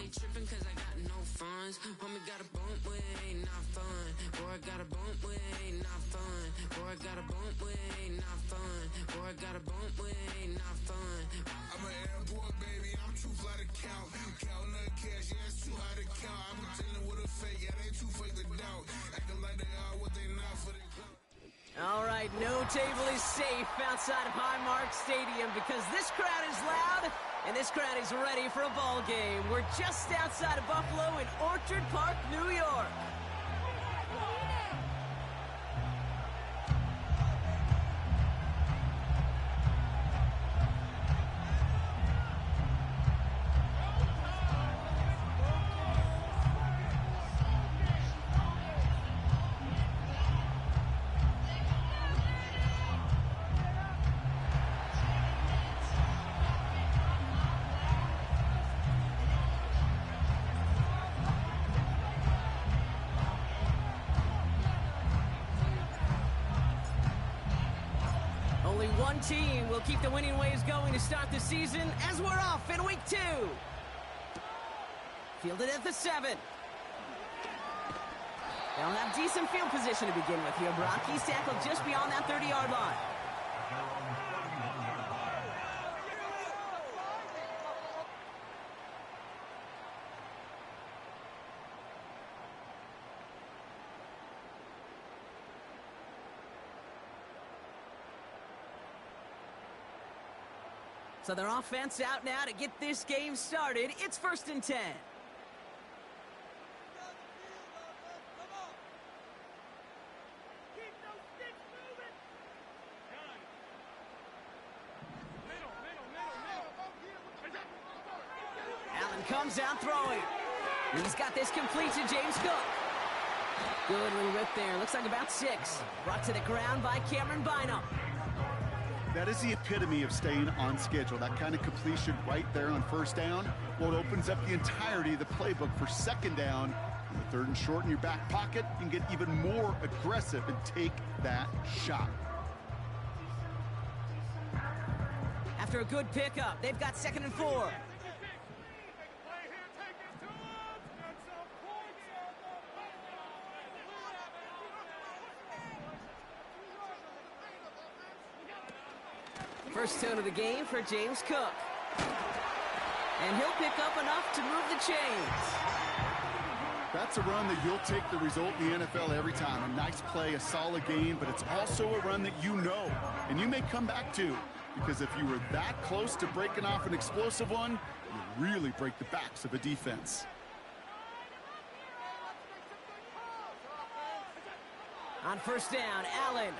They tripping cause I got no funds. Homie got a bump with ain't not fun. Boy, I got a bump with ain't not fun. Boy, I got a bump with ain't not fun. Boy, I got a bump with ain't not fun. I'm an airport baby, I'm too fly to count. Counting the cash, yeah, it's too high to count. I'm dealing with a fake, yeah, they too fake to doubt. Acting like they are what they not for the clout. All right, no table is safe outside of Highmark Stadium because this crowd is loud and this crowd is ready for a ball game. We're just outside of Buffalo in Orchard Park, New York. Only one team will keep the winning waves going to start the season as we're off in week 2. Fielded at the 7. They'll have decent field position to begin with here. Brock, he's tackled just beyond that 30-yard line. So their offense out now to get this game started. It's 1st and 10. Allen comes out throwing. He's got this complete to James Cook. Good little rip there. Looks like about 6. Brought to the ground by Cameron Bynum. That is the epitome of staying on schedule. That kind of completion right there on 1st down. Well, it opens up the entirety of the playbook for 2nd down. On the 3rd and short in your back pocket, you can get even more aggressive and take that shot. After a good pickup, they've got 2nd and 4. First tone of the game for James Cook. And he'll pick up enough to move the chains. That's a run that you'll take the result in the NFL every time. A nice play, a solid game, but it's also a run that you know and you may come back to. Because if you were that close to breaking off an explosive one, you really break the backs of a defense. On 1st down, Allen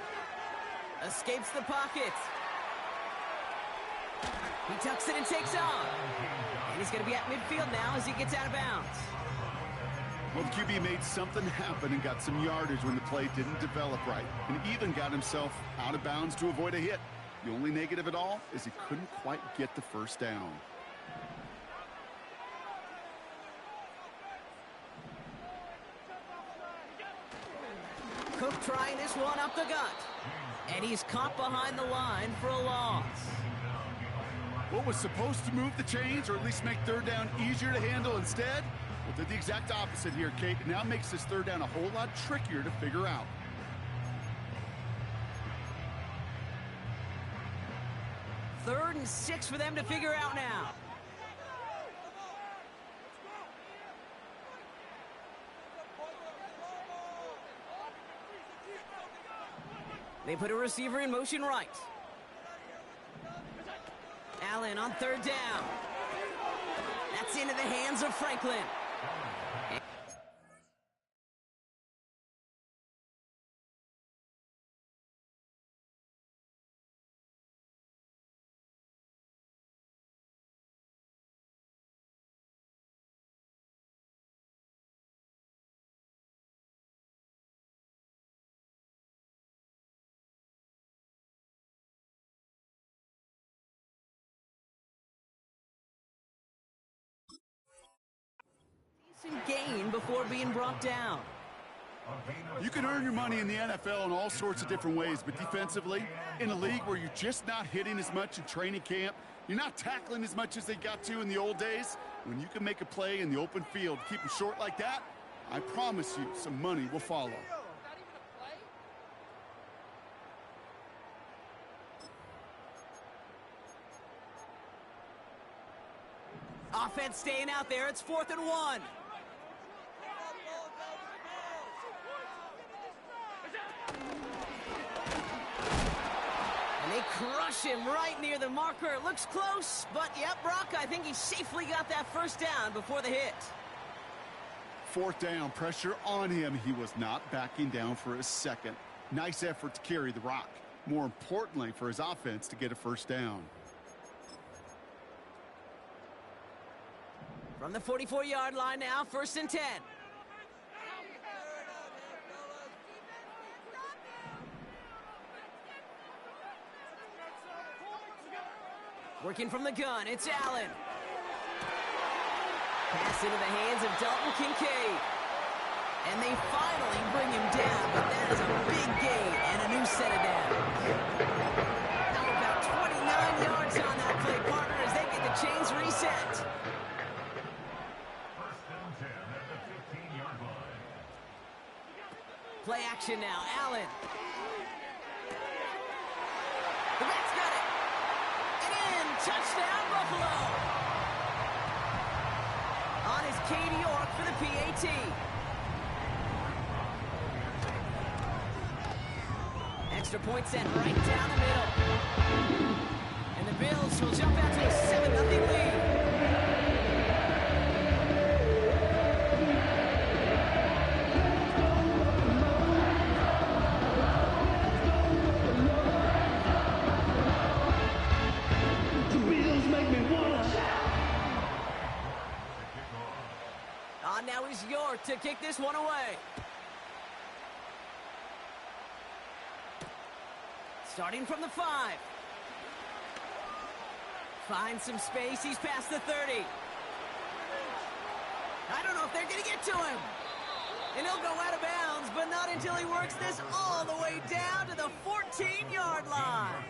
escapes the pocket. He tucks it and takes off. And he's going to be at midfield now as he gets out of bounds. Well, the QB made something happen and got some yardage when the play didn't develop right. And even got himself out of bounds to avoid a hit. The only negative at all is he couldn't quite get the 1st down. Cook trying this one up the gut. And he's caught behind the line for a loss. What was supposed to move the chains, or at least make 3rd down easier to handle instead? Well, did the exact opposite here, Kate. It now makes this 3rd down a whole lot trickier to figure out. Third and 6 for them to figure out now. They put a receiver in motion right. Allen on 3rd down. That's into the hands of Franklin. Gain before being brought down. You can earn your money in the NFL in all sorts of different ways, but defensively, in a league where you're just not hitting as much in training camp, you're not tackling as much as they got to in the old days, when you can make a play in the open field, keep them short like that, I promise you some money will follow. Offense staying out there. It's 4th and 1. And they crush him right near the marker. It looks close, but yep, Brock, I think he safely got that first down before the hit. 4th down, pressure on him. He was not backing down for a second. Nice effort to carry the rock. More importantly, for his offense to get a first down. From the 44-yard line now, 1st and 10. Working from the gun, it's Allen. Pass into the hands of Dalton Kincaid. And they finally bring him down, but that is a big gain and a new set of downs. Now about 29 yards on that play, partner, as they get the chains reset. Play action now, Allen. The back's got it. And in, touchdown, Buffalo. On is Katie York for the PAT. Extra point sent right down the middle. And the Bills will jump out to a 7-0 lead. Now is York to kick this one away. Starting from the 5. Finds some space. He's past the 30. I don't know if they're going to get to him. And he'll go out of bounds, but not until he works this all the way down to the 14-yard line.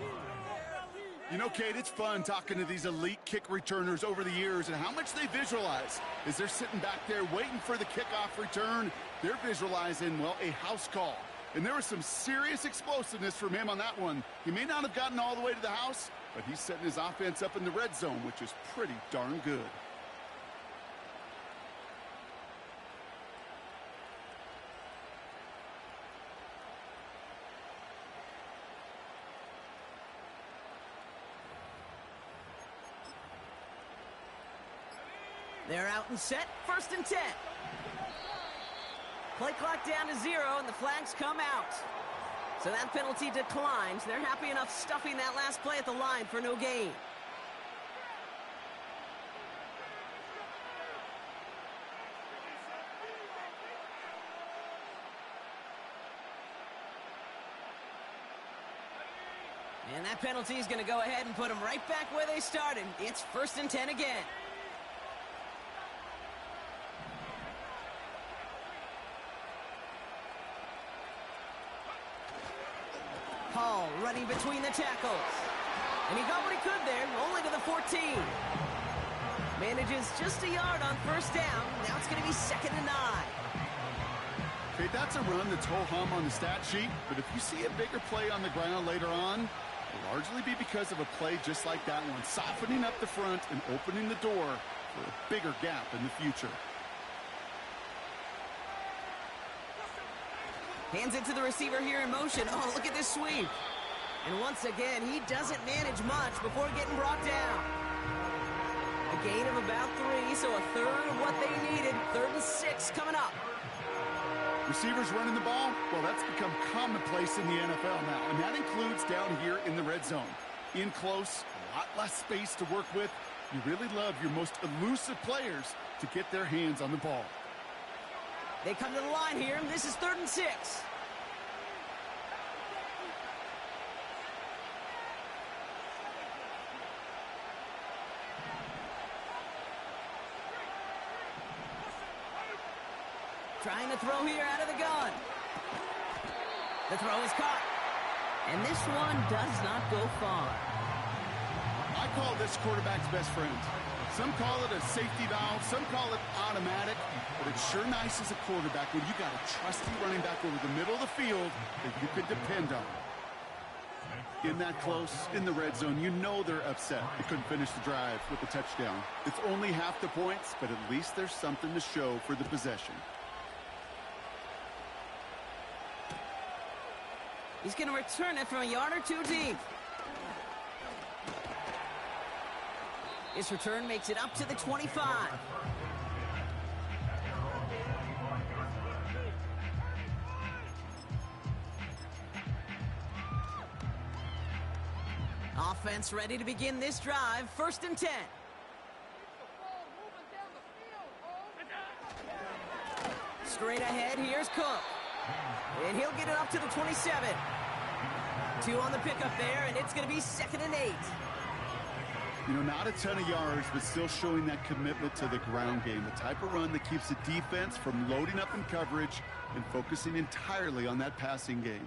You know, Kate, it's fun talking to these elite kick returners over the years and how much they visualize. As they're sitting back there waiting for the kickoff return, they're visualizing, well, a house call. And there was some serious explosiveness from him on that one. He may not have gotten all the way to the house, but he's setting his offense up in the red zone, which is pretty darn good. They're out and set, 1st and 10. Play clock down to 0, and the flags come out. So that penalty declines. They're happy enough stuffing that last play at the line for no gain. And that penalty is going to go ahead and put them right back where they started. It's 1st and 10 again. Hall running between the tackles. And he got what he could there, only to the 14. Manages just a yard on 1st down. Now it's going to be 2nd and 9. Okay, that's a run that's ho-hum on the stat sheet, but if you see a bigger play on the ground later on, it'll largely be because of a play just like that one, softening up the front and opening the door for a bigger gap in the future. Hands it to the receiver here in motion. Oh, look at this sweep. And once again, he doesn't manage much before getting brought down. A gain of about 3, so a third of what they needed. 3rd and 6 coming up. Receivers running the ball, well, that's become commonplace in the NFL now, and that includes down here in the red zone. In close, a lot less space to work with. You really love your most elusive players to get their hands on the ball. They come to the line here. This is 3rd and 6. Trying to throw here out of the gun. The throw is caught. And this one does not go far. I call this quarterback's best friend. Some call it a safety valve, some call it automatic, but it's sure nice as a quarterback when you got a trusty running back over the middle of the field that you could depend on. In that close, in the red zone, you know they're upset. They couldn't finish the drive with the touchdown. It's only half the points, but at least there's something to show for the possession. He's going to return it from a yard or two deep. His return makes it up to the 25. Offense ready to begin this drive. 1st and 10. Straight ahead, here's Cook. And he'll get it up to the 27. 2 on the pickup there, and it's going to be 2nd and 8. You know, not a ton of yards, but still showing that commitment to the ground game. The type of run that keeps the defense from loading up in coverage and focusing entirely on that passing game.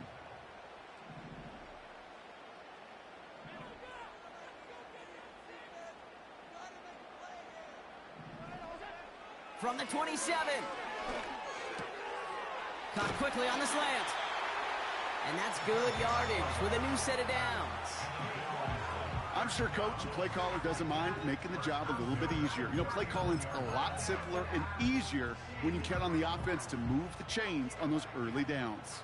From the 27. Caught quickly on the slant. And that's good yardage with a new set of downs. I'm sure coach and play caller doesn't mind making the job a little bit easier. You know, play calling's a lot simpler and easier when you count on the offense to move the chains on those early downs.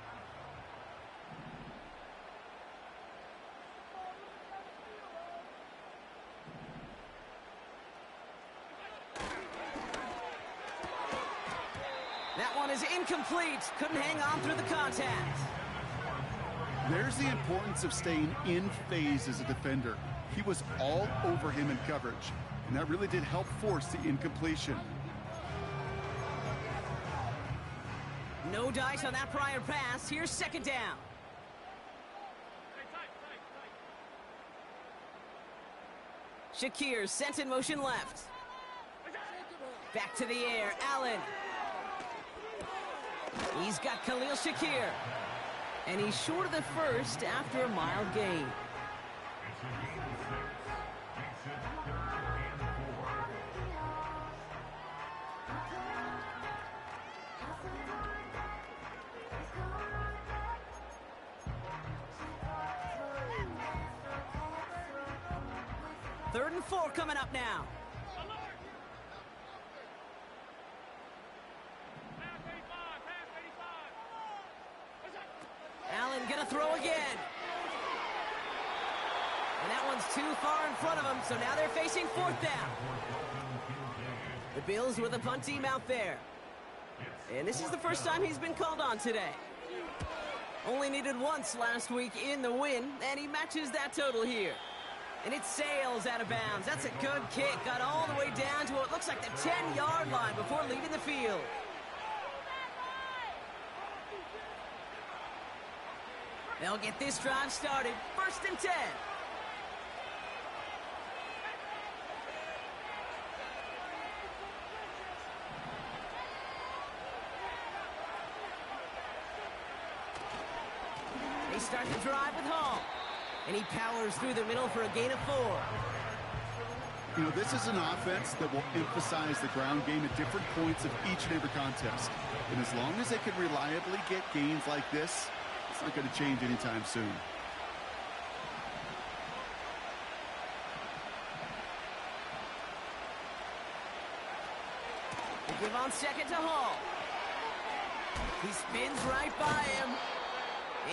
That one is incomplete. Couldn't hang on through the contact. There's the importance of staying in phase as a defender. He was all over him in coverage, and that really did help force the incompletion. No dice on that prior pass. Here's 2nd down. Shakir sent in motion left. Back to the air. Allen. He's got Khalil Shakir. And he's short of the first after a mild gain. Third and 4 coming up now. Allen gonna throw again. And that one's too far in front of him, so now they're facing 4th down. The Bills with a punt team out there. And this is the first time he's been called on today. Only needed once last week in the win, and he matches that total here. And it sails out of bounds. That's a good kick. Got all the way down to what looks like the 10-yard line before leaving the field. They'll get this drive started. 1st and 10. They start the drive with Hall. And he powers through the middle for a gain of 4. You know, this is an offense that will emphasize the ground game at different points of each and every contest. And as long as they can reliably get gains like this, it's not going to change anytime soon. They give on 2nd to Hall. He spins right by him.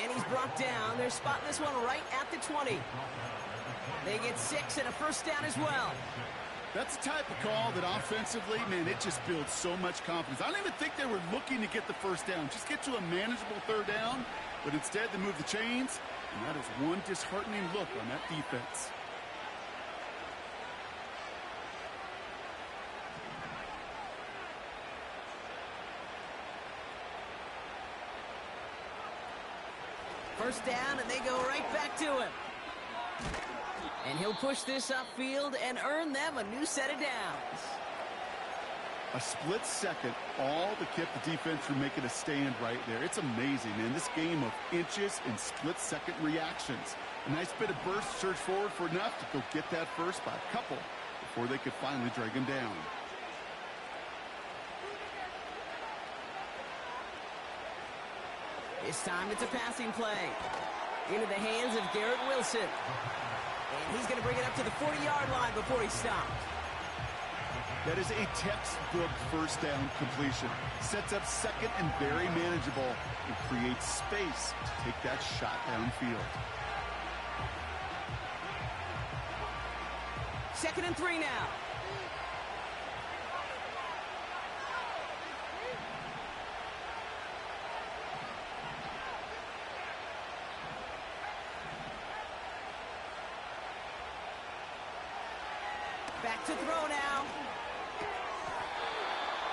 And he's brought down. They're spotting this one right at the 20. They get 6 and a 1st down as well. That's the type of call that offensively, man, it just builds so much confidence. I don't even think they were looking to get the 1st down. Just get to a manageable 3rd down. But instead, they move the chains. And that is one disheartening look on that defense. First down, and they go right back to him. And he'll push this upfield and earn them a new set of downs. A split second, all that kept the defense from making a stand right there. It's amazing, man. This game of inches and split-second reactions. A nice bit of burst, surge forward for enough to go get that first by a couple before they could finally drag him down. This time it's a passing play. Into the hands of Garrett Wilson. And he's going to bring it up to the 40-yard line before he stopped. That is a textbook first down completion. Sets up second and very manageable and creates space to take that shot downfield. 2nd and 3 now. Back to throw now.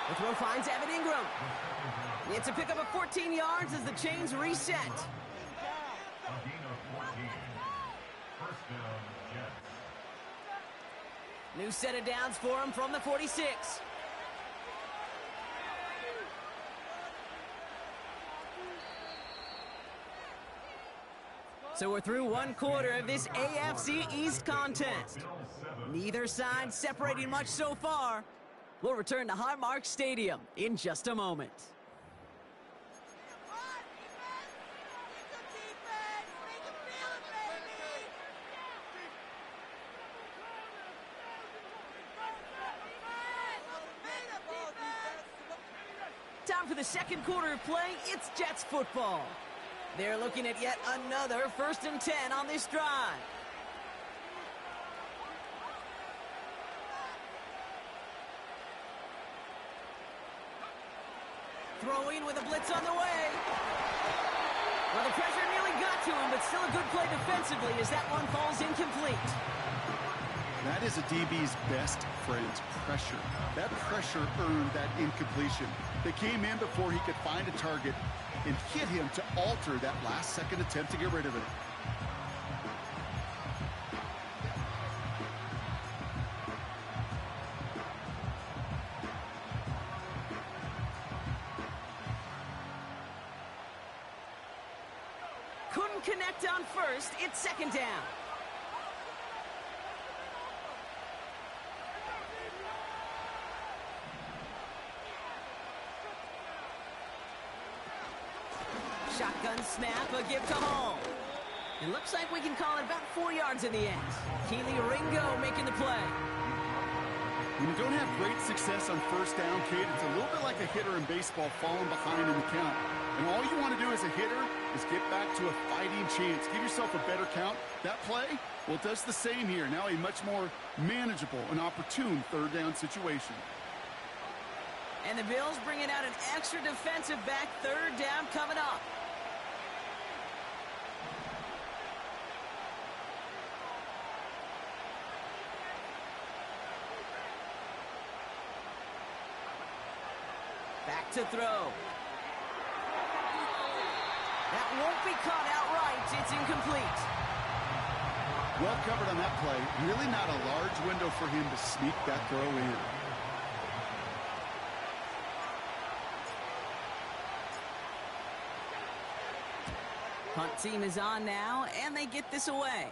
The throw finds Evan Ingram. It's a pickup of 14 yards as the chains reset. New set of downs for him from the 46. So we're through one quarter of this AFC East contest. Neither side separating much so far. We'll return to Highmark Stadium in just a moment. Time for the second quarter of play. It's Jets football. They're looking at yet another 1st and 10 on this drive. Throwing with a blitz on the way. Well, the pressure nearly got to him, but still a good play defensively as that one falls incomplete. That is a DB's best friend, pressure. That pressure earned that incompletion. They came in before he could find a target and hit him to alter that last-second attempt to get rid of it. Couldn't connect on first. It's 2nd down. Shotgun snap, a give to Hall. It looks like we can call it about 4 yards in the end. Keely Ringo making the play. When you don't have great success on first down, Kate, it's a little bit like a hitter in baseball falling behind in the count. And all you want to do as a hitter is get back to a fighting chance. Give yourself a better count. That play, well, it does the same here. Now a much more manageable and opportune 3rd down situation. And the Bills bringing out an extra defensive back. 3rd down coming up. Back to throw. That won't be caught outright. It's incomplete. Well covered on that play. Really not a large window for him to sneak that throw in. Punt team is on now, and they get this away.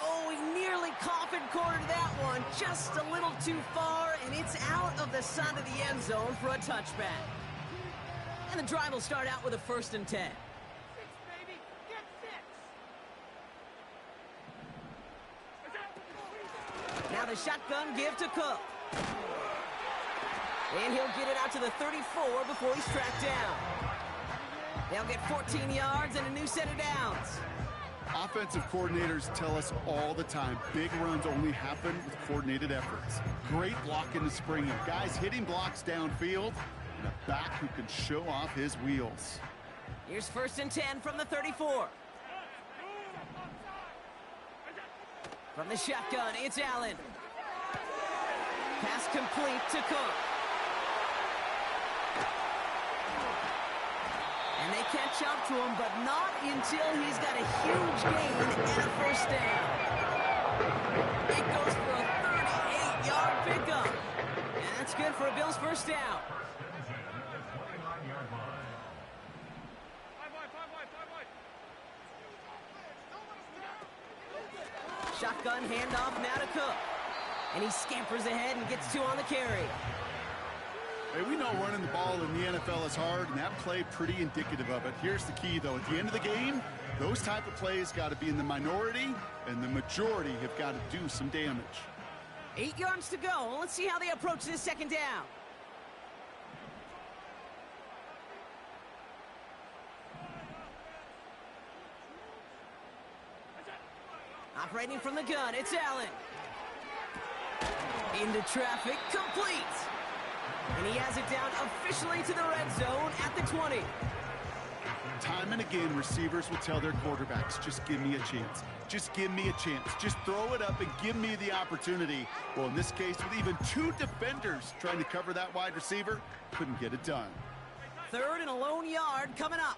Oh, he nearly coffin cornered that one. Just a little too far, and it's out of the side of the end zone for a touchback. And the drive will start out with a 1st and 10. Now the shotgun give to Cook. And he'll get it out to the 34 before he's tracked down. They'll get 14 yards and a new set of downs. Offensive coordinators tell us all the time, big runs only happen with coordinated efforts. Great block in the spring. Guys hitting blocks downfield, and a back who can show off his wheels. Here's 1st and 10 from the 34. From the shotgun, it's Allen. Pass complete to Cook. And they catch up to him, but not until he's got a huge gain and a 1st down. It goes for a 38-yard pickup. And that's good for a Bills first down. Shotgun handoff now to Cook. And he scampers ahead and gets 2 on the carry. Hey, we know running the ball in the NFL is hard, and that play pretty indicative of it. Here's the key, though. At the end of the game, those type of plays got to be in the minority, and the majority have got to do some damage. 8 yards to go. Let's see how they approach this second down. Operating from the gun, it's Allen. Into traffic, complete. And he has it down officially to the red zone at the 20. Time and again, receivers will tell their quarterbacks, just give me a chance. Just give me a chance. Just throw it up and give me the opportunity. Well, in this case, with even 2 defenders trying to cover that wide receiver, couldn't get it done. 3rd and a lone yard coming up.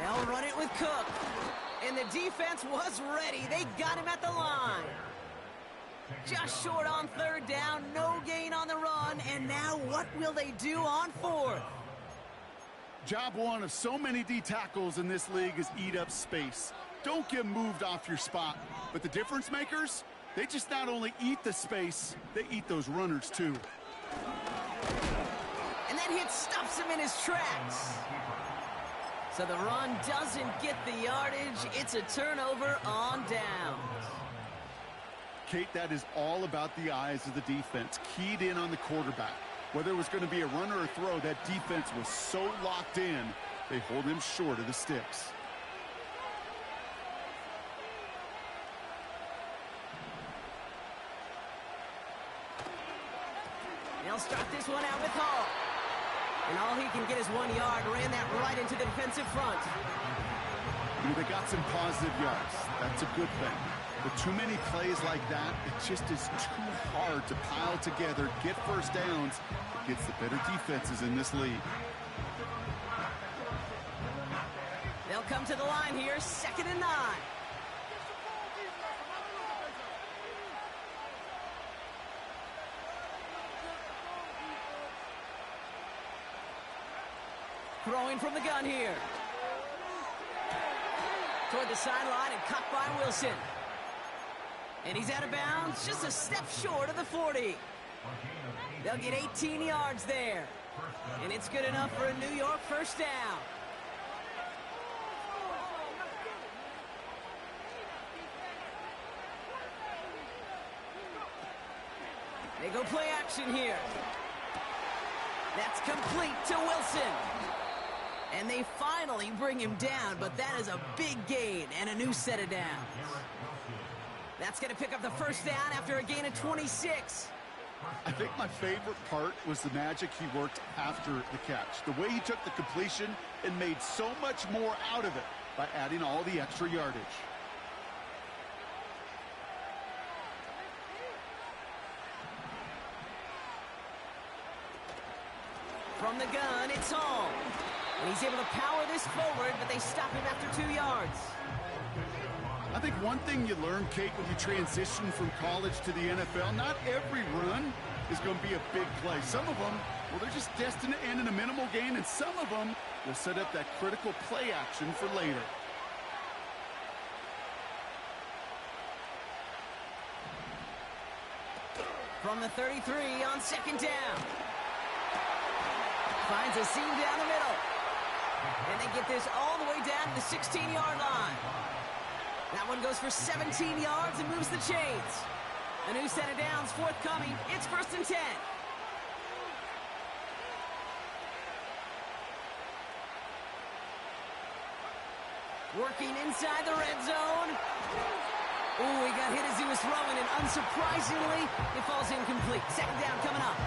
They'll run it with Cook. And the defense was ready. They got him at the line. Just short on 3rd down. No gain on the run. And now what will they do on 4th? Job 1 of so many D tackles in this league is eat up space. Don't get moved off your spot. But the difference makers, they just not only eat the space, they eat those runners too. And that hit stops him in his tracks. So the run doesn't get the yardage. It's a turnover on downs. Kate, that is all about the eyes of the defense, keyed in on the quarterback. Whether it was going to be a run or a throw, that defense was so locked in, they hold him short of the sticks. They'll start this one out with Hall. And all he can get is 1 yard. Ran that right into the defensive front. They got some positive yards. That's a good thing. But too many plays like that, it just is too hard to pile together, get first downs against the better defenses in this league. They'll come to the line here, 2nd and 9. Throwing from the gun here. Toward the sideline and caught by Wilson. And he's out of bounds, just a step short of the 40. They'll get 18 yards there. And it's good enough for a New York first down. They go play action here. That's complete to Wilson. And they finally bring him down, but that is a big gain and a new set of downs. That's going to pick up the first down after a gain of 26. I think my favorite part was the magic he worked after the catch. The way he took the completion and made so much more out of it by adding all the extra yardage. From the gun, it's Hall. And he's able to power this forward, but they stop him after 2 yards. I think one thing you learn, Kate, when you transition from college to the NFL, not every run is going to be a big play. Some of them, well, they're just destined to end in a minimal gain, and some of them will set up that critical play action for later. From the 33 on 2nd down. Finds a seam down the middle. And they get this all the way down to the 16-yard line. That one goes for 17 yards and moves the chains. A new set of downs forthcoming. It's 1st and 10. Working inside the red zone. Ooh, he got hit as he was throwing, and unsurprisingly, it falls incomplete. 2nd down coming up.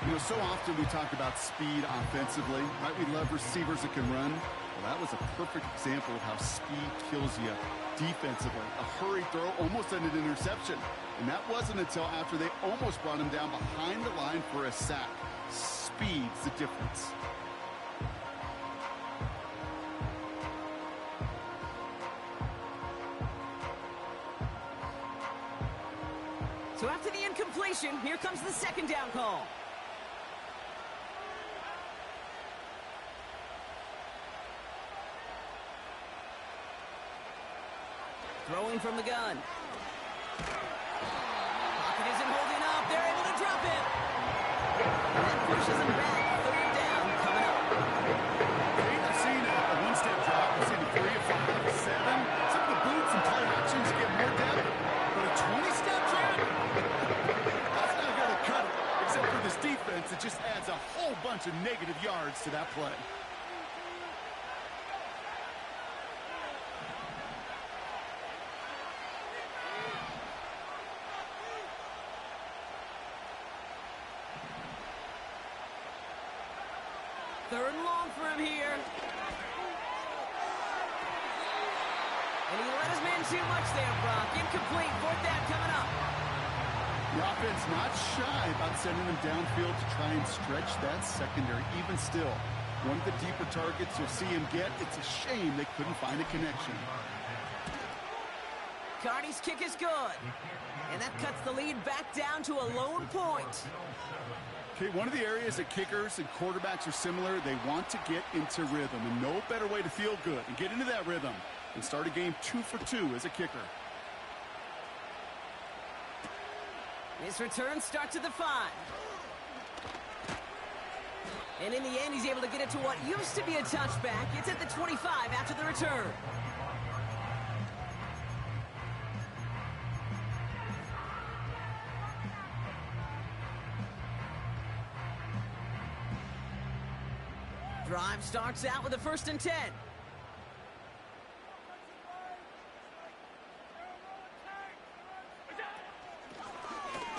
You know, so often we talk about speed offensively, right? We love receivers that can run. Well, that was a perfect example of how speed kills you defensively. A hurry throw almost ended an interception. And that wasn't until after they almost brought him down behind the line for a sack. Speed's the difference. completion. Here comes the second down call. Throwing from the gun. Pocket isn't holding up. They're able to drop it. And that pushes them back. Third down coming up. I've seen a one-step drop. I've seen a 3, a 5, a 7. Some of the boots and play actions get more depth. But a 20-step drop? That's not going to cut it. Except for this defense, it just adds a whole bunch of negative yards to that play. Third and long for him here. And he let his man too much there, Brock. Incomplete. Fourth down coming up. The offense not shy about sending them downfield to try and stretch that secondary. Even still, one of the deeper targets you'll see him get. It's a shame they couldn't find a connection. Carney's kick is good. And that cuts the lead back down to a lone point. Okay, one of the areas that kickers and quarterbacks are similar, they want to get into rhythm. And no better way to feel good and get into that rhythm than start a game 2 for 2 as a kicker. His return starts at the 5. And in the end, he's able to get it to what used to be a touchback. It's at the 25 after the return. Drive starts out with a 1st and 10.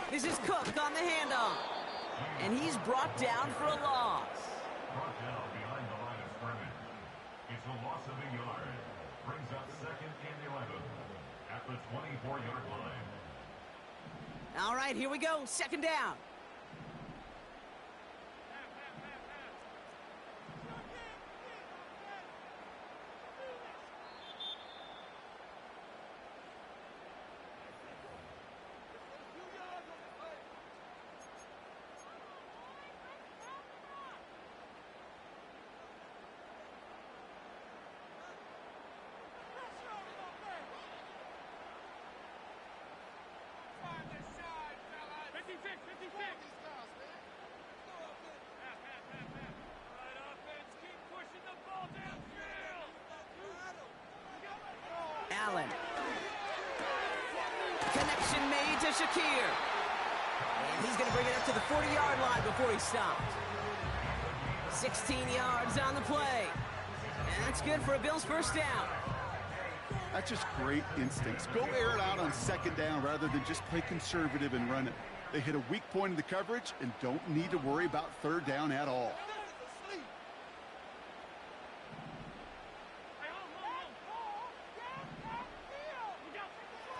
This is Cook on the handoff. And he's brought down for a loss. Brought down behind the line of scrimmage. It's a loss of a yard. Brings up 2nd and 11 at the 24-yard line. All right, here we go. 2nd down. Allen. Connection made to Shakir. And he's going to bring it up to the 40-yard line before he stopped. 16 yards on the play. And that's good for a Bills 1st down. That's just great instincts. Go air it out on 2nd down rather than just play conservative and run it. They hit a weak point in the coverage and don't need to worry about 3rd down at all.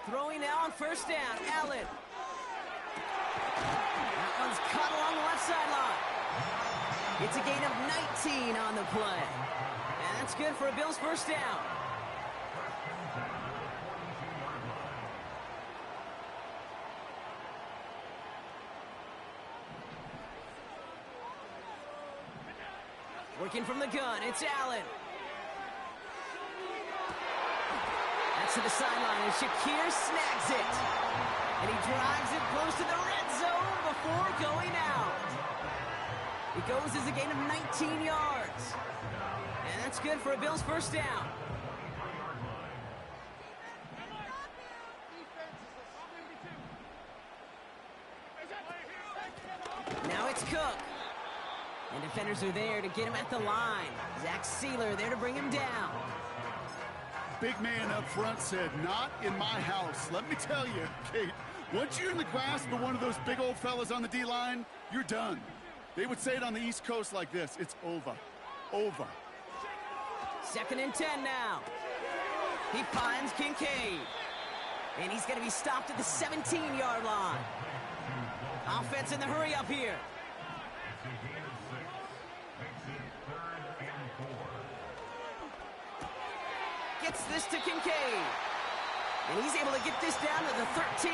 Throwing now on 1st down, Allen. That one's cut along the left sideline. It's a gain of 19 on the play. And that's good for a Bills 1st down. Working from the gun, it's Allen. That's to the sideline, and Shakir snags it. And he drives it close to the red zone before going out. It goes as a gain of 19 yards. And that's good for a Bills 1st down. Now it's Cook. And defenders are there to get him at the line. Rzsl there to bring him down. Big man up front said, not in my house. Let me tell you, Kate, once you're in the grasp of one of those big old fellas on the D-line, you're done. They would say it on the East Coast like this, it's over. Over. 2nd and 10 now. He finds Kincaid. And he's going to be stopped at the 17-yard line. Offense in the hurry up here. Gets this to Kincaid. And he's able to get this down to the 13.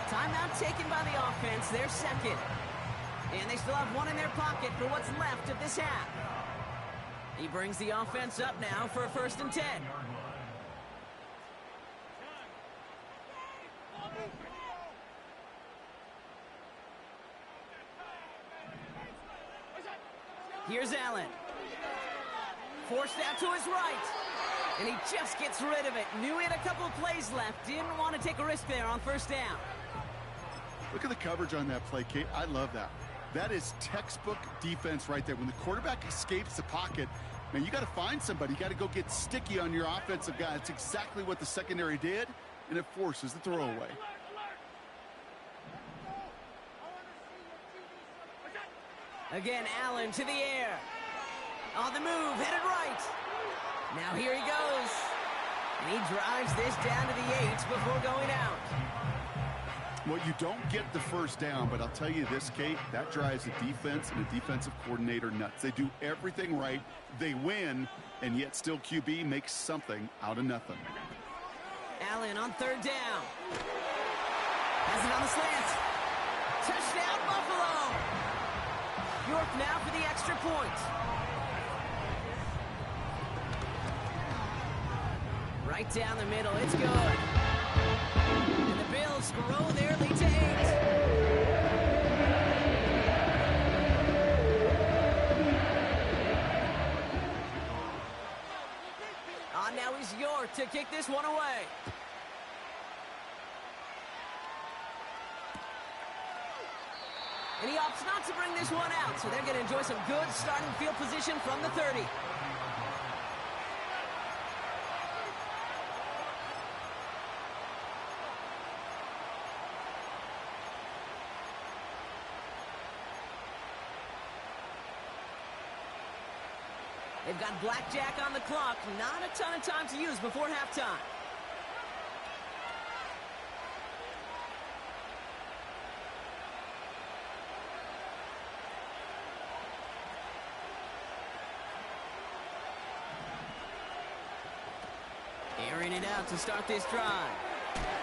Timeout taken by the offense, their second. And they still have one in their pocket for what's left of this half. He brings the offense up now for a 1st and 10. Here's Allen. Forced out to his right. And he just gets rid of it. Knew he had a couple of plays left. Didn't want to take a risk there on 1st down. Look at the coverage on that play, Kate. I love that. That is textbook defense right there. When the quarterback escapes the pocket, man, you got to find somebody. You got to go get sticky on your offensive guy. That's exactly what the secondary did, and it forces the throwaway. Again, Allen to the air. On the move, headed right. Now here he goes. And he drives this down to the 8 before going out. Well, you don't get the 1st down, but I'll tell you this, Kate, that drives a defense and a defensive coordinator nuts. They do everything right. They win, and yet still QB makes something out of nothing. Allen on 3rd down. Has it on the slant. Touchdown, Buffalo. York now for the extra point. Right down the middle, it's good. And the Bills grow their lead to 8. On now is York to kick this one away. And he opts not to bring this one out, so they're going to enjoy some good starting field position from the 30. They've got blackjack on the clock. Not a ton of time to use before halftime. Airing it out to start this drive.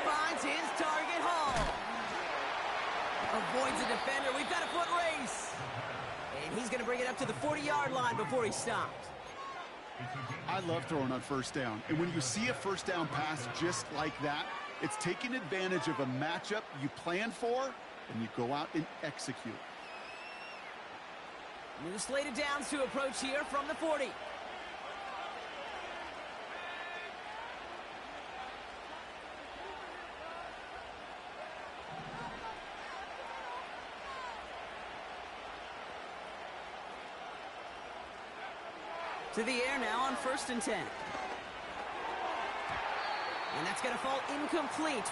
Finds his target, Hall. Avoids a defender. We've got a foot race. And he's going to bring it up to the 40-yard line before he stops. I love throwing on 1st down. And when you see a 1st down pass just like that, it's taking advantage of a matchup you plan for, and you go out and execute. New slated downs to approach here from the 40. To the air now on 1st and 10. And that's going to fall incomplete.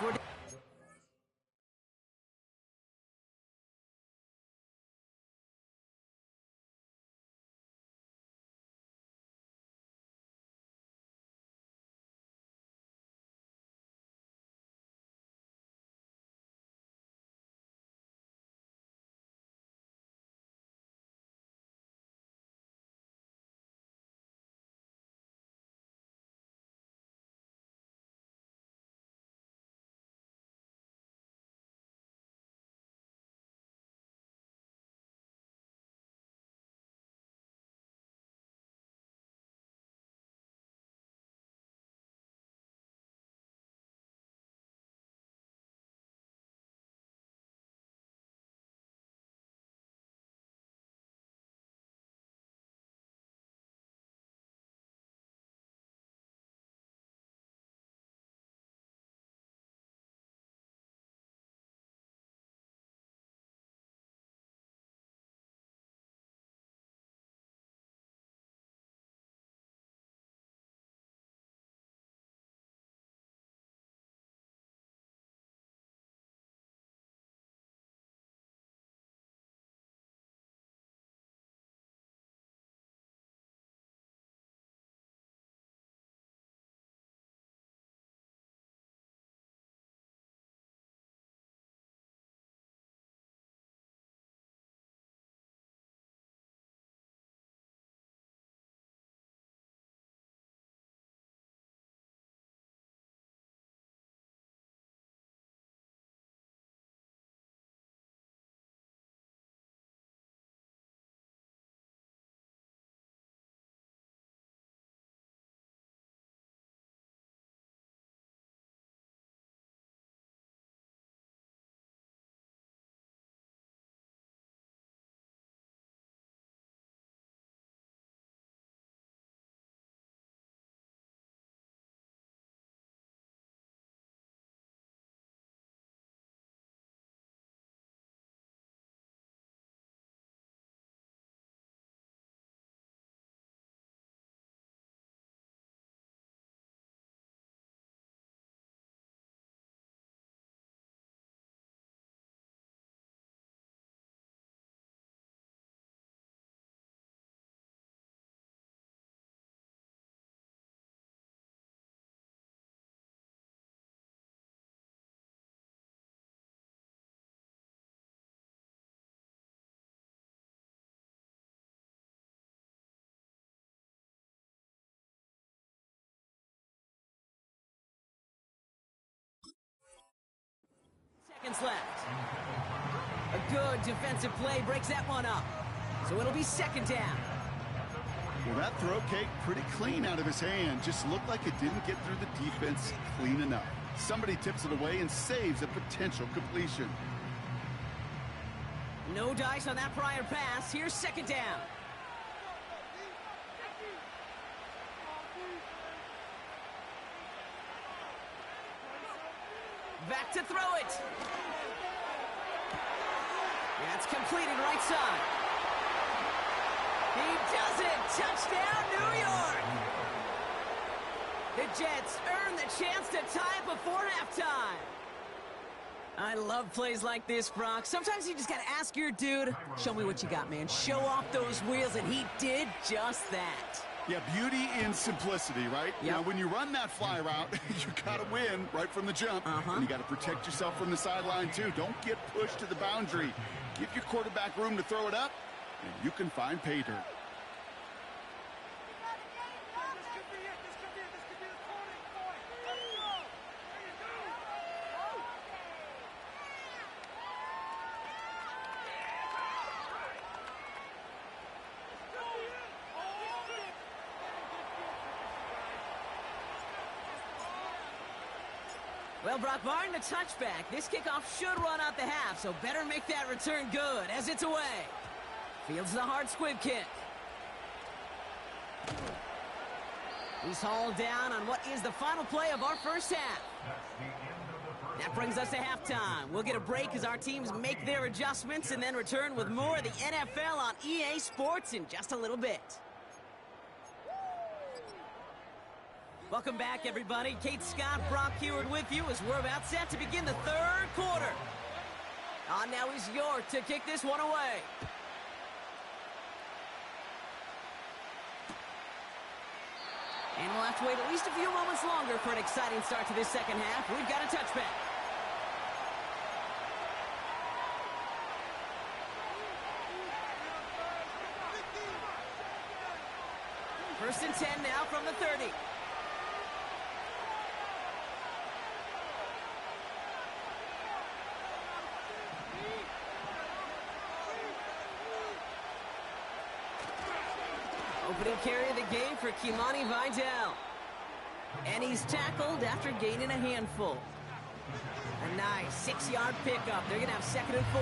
Seconds left. A good defensive play breaks that one up. So it'll be second down. Well, that throw, Kate, pretty clean out of his hand. Just looked like it didn't get through the defense clean enough. Somebody tips it away and saves a potential completion. No dice on that prior pass. Here's second down. Back to throw it. That's completed right side. He does it. Touchdown, New York. The Jets earn the chance to tie it before halftime. I love plays like this, Brock. Sometimes you just got to ask your dude, show me what you got, man. Show off those wheels, and he did just that. Yeah, beauty in simplicity, right? Yep. Now, when you run that fly route, you got to win right from the jump. And you got to protect yourself from the sideline, too. Don't get pushed to the boundary. Give your quarterback room to throw it up, and you can find pay dirt. Well, Brock, barring the touchback, this kickoff should run out the half, so better make that return good as it's away. Fields the hard squib kick. He's hauled down on what is the final play of our first half. That brings us to halftime. We'll get a break as our teams make their adjustments and then return with more of the NFL on EA Sports in just a little bit. Welcome back, everybody. Kate Scott, Brock Heward with you as we're about set to begin the third quarter. On now is York to kick this one away. And we'll have to wait at least a few moments longer for an exciting start to this second half. We've got a touchback. First and 10 now from the 30. Opening carry of the game for Kimani Vidal. And he's tackled after gaining a handful. A nice 6-yard pickup. They're going to have second and 4.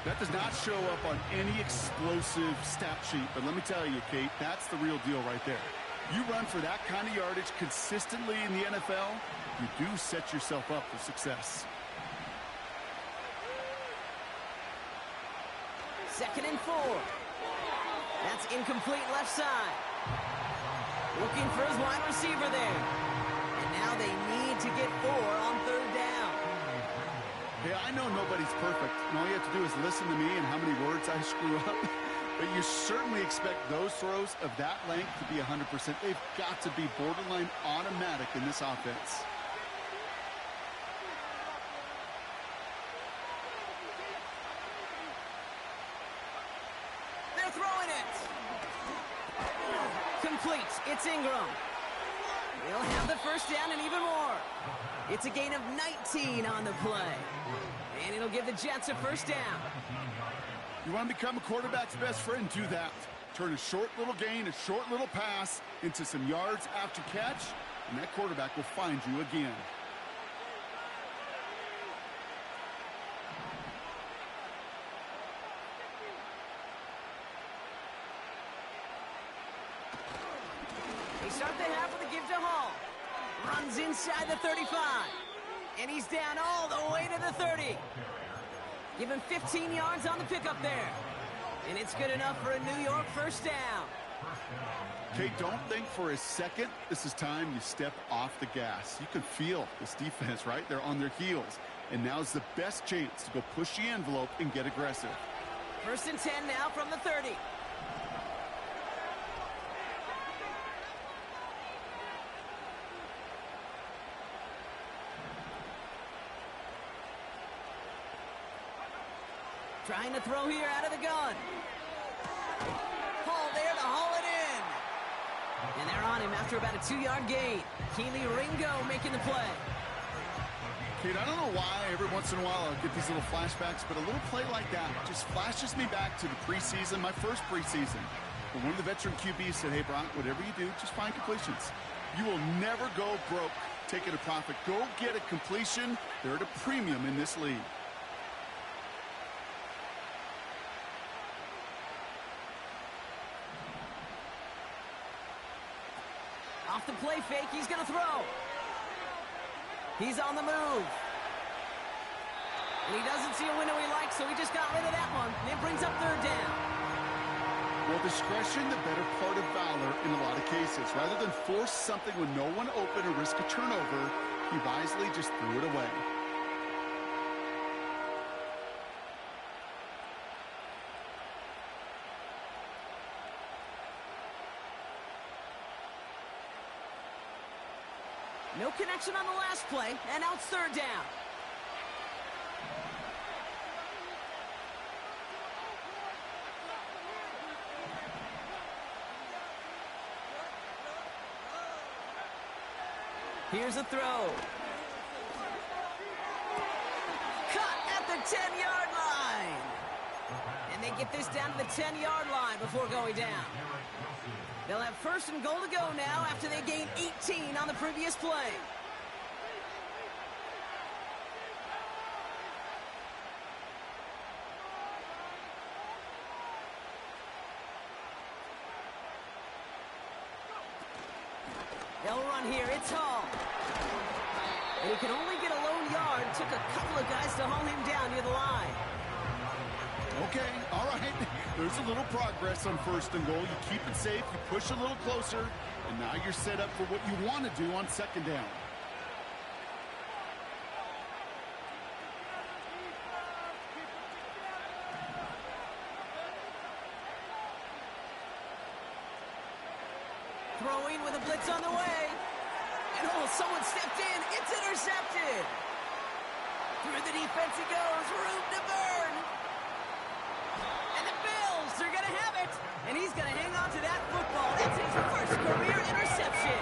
That does not show up on any explosive stat sheet, but let me tell you, Kate, that's the real deal right there. You run for that kind of yardage consistently in the NFL, you do set yourself up for success. Second and 4. That's incomplete left side. Looking for his wide receiver there. And now they need to get 4 on third down. Hey, I know nobody's perfect, and all you have to do is listen to me and how many words I screw up. But you certainly expect those throws of that length to be 100%. They've got to be borderline automatic in this offense. They're throwing it. Complete. It's Ingram. They'll have the first down and even more. It's a gain of 19 on the play. And it'll give the Jets a first down. You want to become a quarterback's best friend? Do that. Turn a short little gain, a short little pass into some yards after catch, and that quarterback will find you again. They start the half with a give to Hall. Runs inside the 35. And he's down all the way to the 30. Give him 15 yards on the pickup there. And it's good enough for a New York first down. Okay, don't think for a second this is time you step off the gas. You can feel this defense, right? They're on their heels. And now's the best chance to go push the envelope and get aggressive. First and 10 now from the 30. Trying to throw here out of the gun. Hall there to haul it in. And they're on him after about a 2-yard gain. Keely Ringo making the play. Pete, I don't know why every once in a while I'll get these little flashbacks, but a little play like that just flashes me back to the preseason, my first preseason. When one of the veteran QBs said, hey, Brock, whatever you do, just find completions. You will never go broke taking a profit. Go get a completion. They're at a premium in this league. Off the play fake, he's going to throw. He's on the move. And he doesn't see a window he likes, so he just got rid of that one. And it brings up third down. Well, discretion, the better part of valor in a lot of cases. Rather than force something with no one open or risk a turnover, he wisely just threw it away. No connection on the last play, and now it's third down. Here's a throw. Cut at the 10-yard line. And they get this down to the 10-yard line before going down. They'll have first and goal to go now after they gain 18 on the previous play. They'll run here. It's Hall. And he can only get a lone yard. Took a couple of guys to haul him down near the line. Okay, all right. There's a little progress on first and goal. You keep it safe, you push a little closer, and now you're set up for what you want to do on second down. Throwing with a blitz on the way. And oh, someone stepped in. It's intercepted. Through the defense he goes. Room to burn. And the Bills are going to have it. And he's going to hang on to that football. That's his first career interception.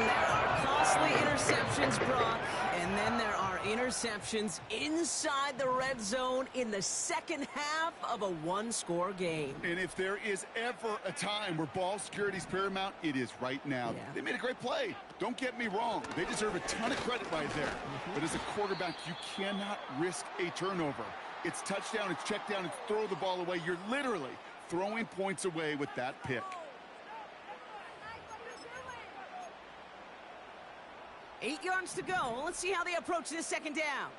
There are costly interceptions, Brock. And then there are interceptions inside the red zone in the second half of a one-score game. And if there is ever a time where ball security is paramount, it is right now. Yeah. They made a great play. Don't get me wrong. They deserve a ton of credit right there. But as a quarterback, you cannot risk a turnover. It's touchdown, it's check down, it's throw the ball away. You're literally throwing points away with that pick. 8 yards to go. Let's see how they approach this second down.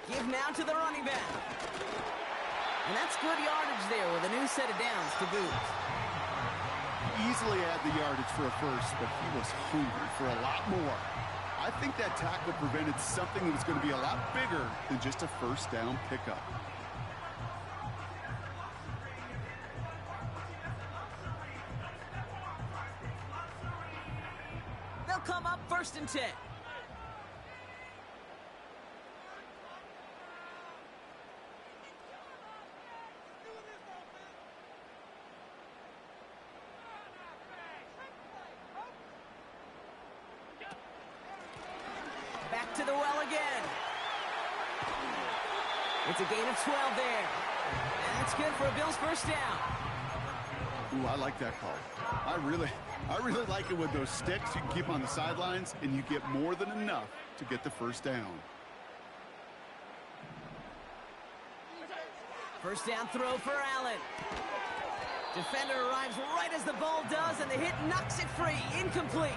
Give now to the running back. And that's good yardage there with a new set of downs to boot. Easily had the yardage for a first, but he was hungry for a lot more. I think that tackle prevented something that was going to be a lot bigger than just a first down pickup. They'll come up first and 10. Back to the well again. It's a gain of 12 there. And that's good for a Bills first down. Ooh, I like that call. I really like it with those sticks. You can keep on the sidelines, and you get more than enough to get the first down. First down throw for Allen. Defender arrives right as the ball does, and the hit knocks it free. Incomplete.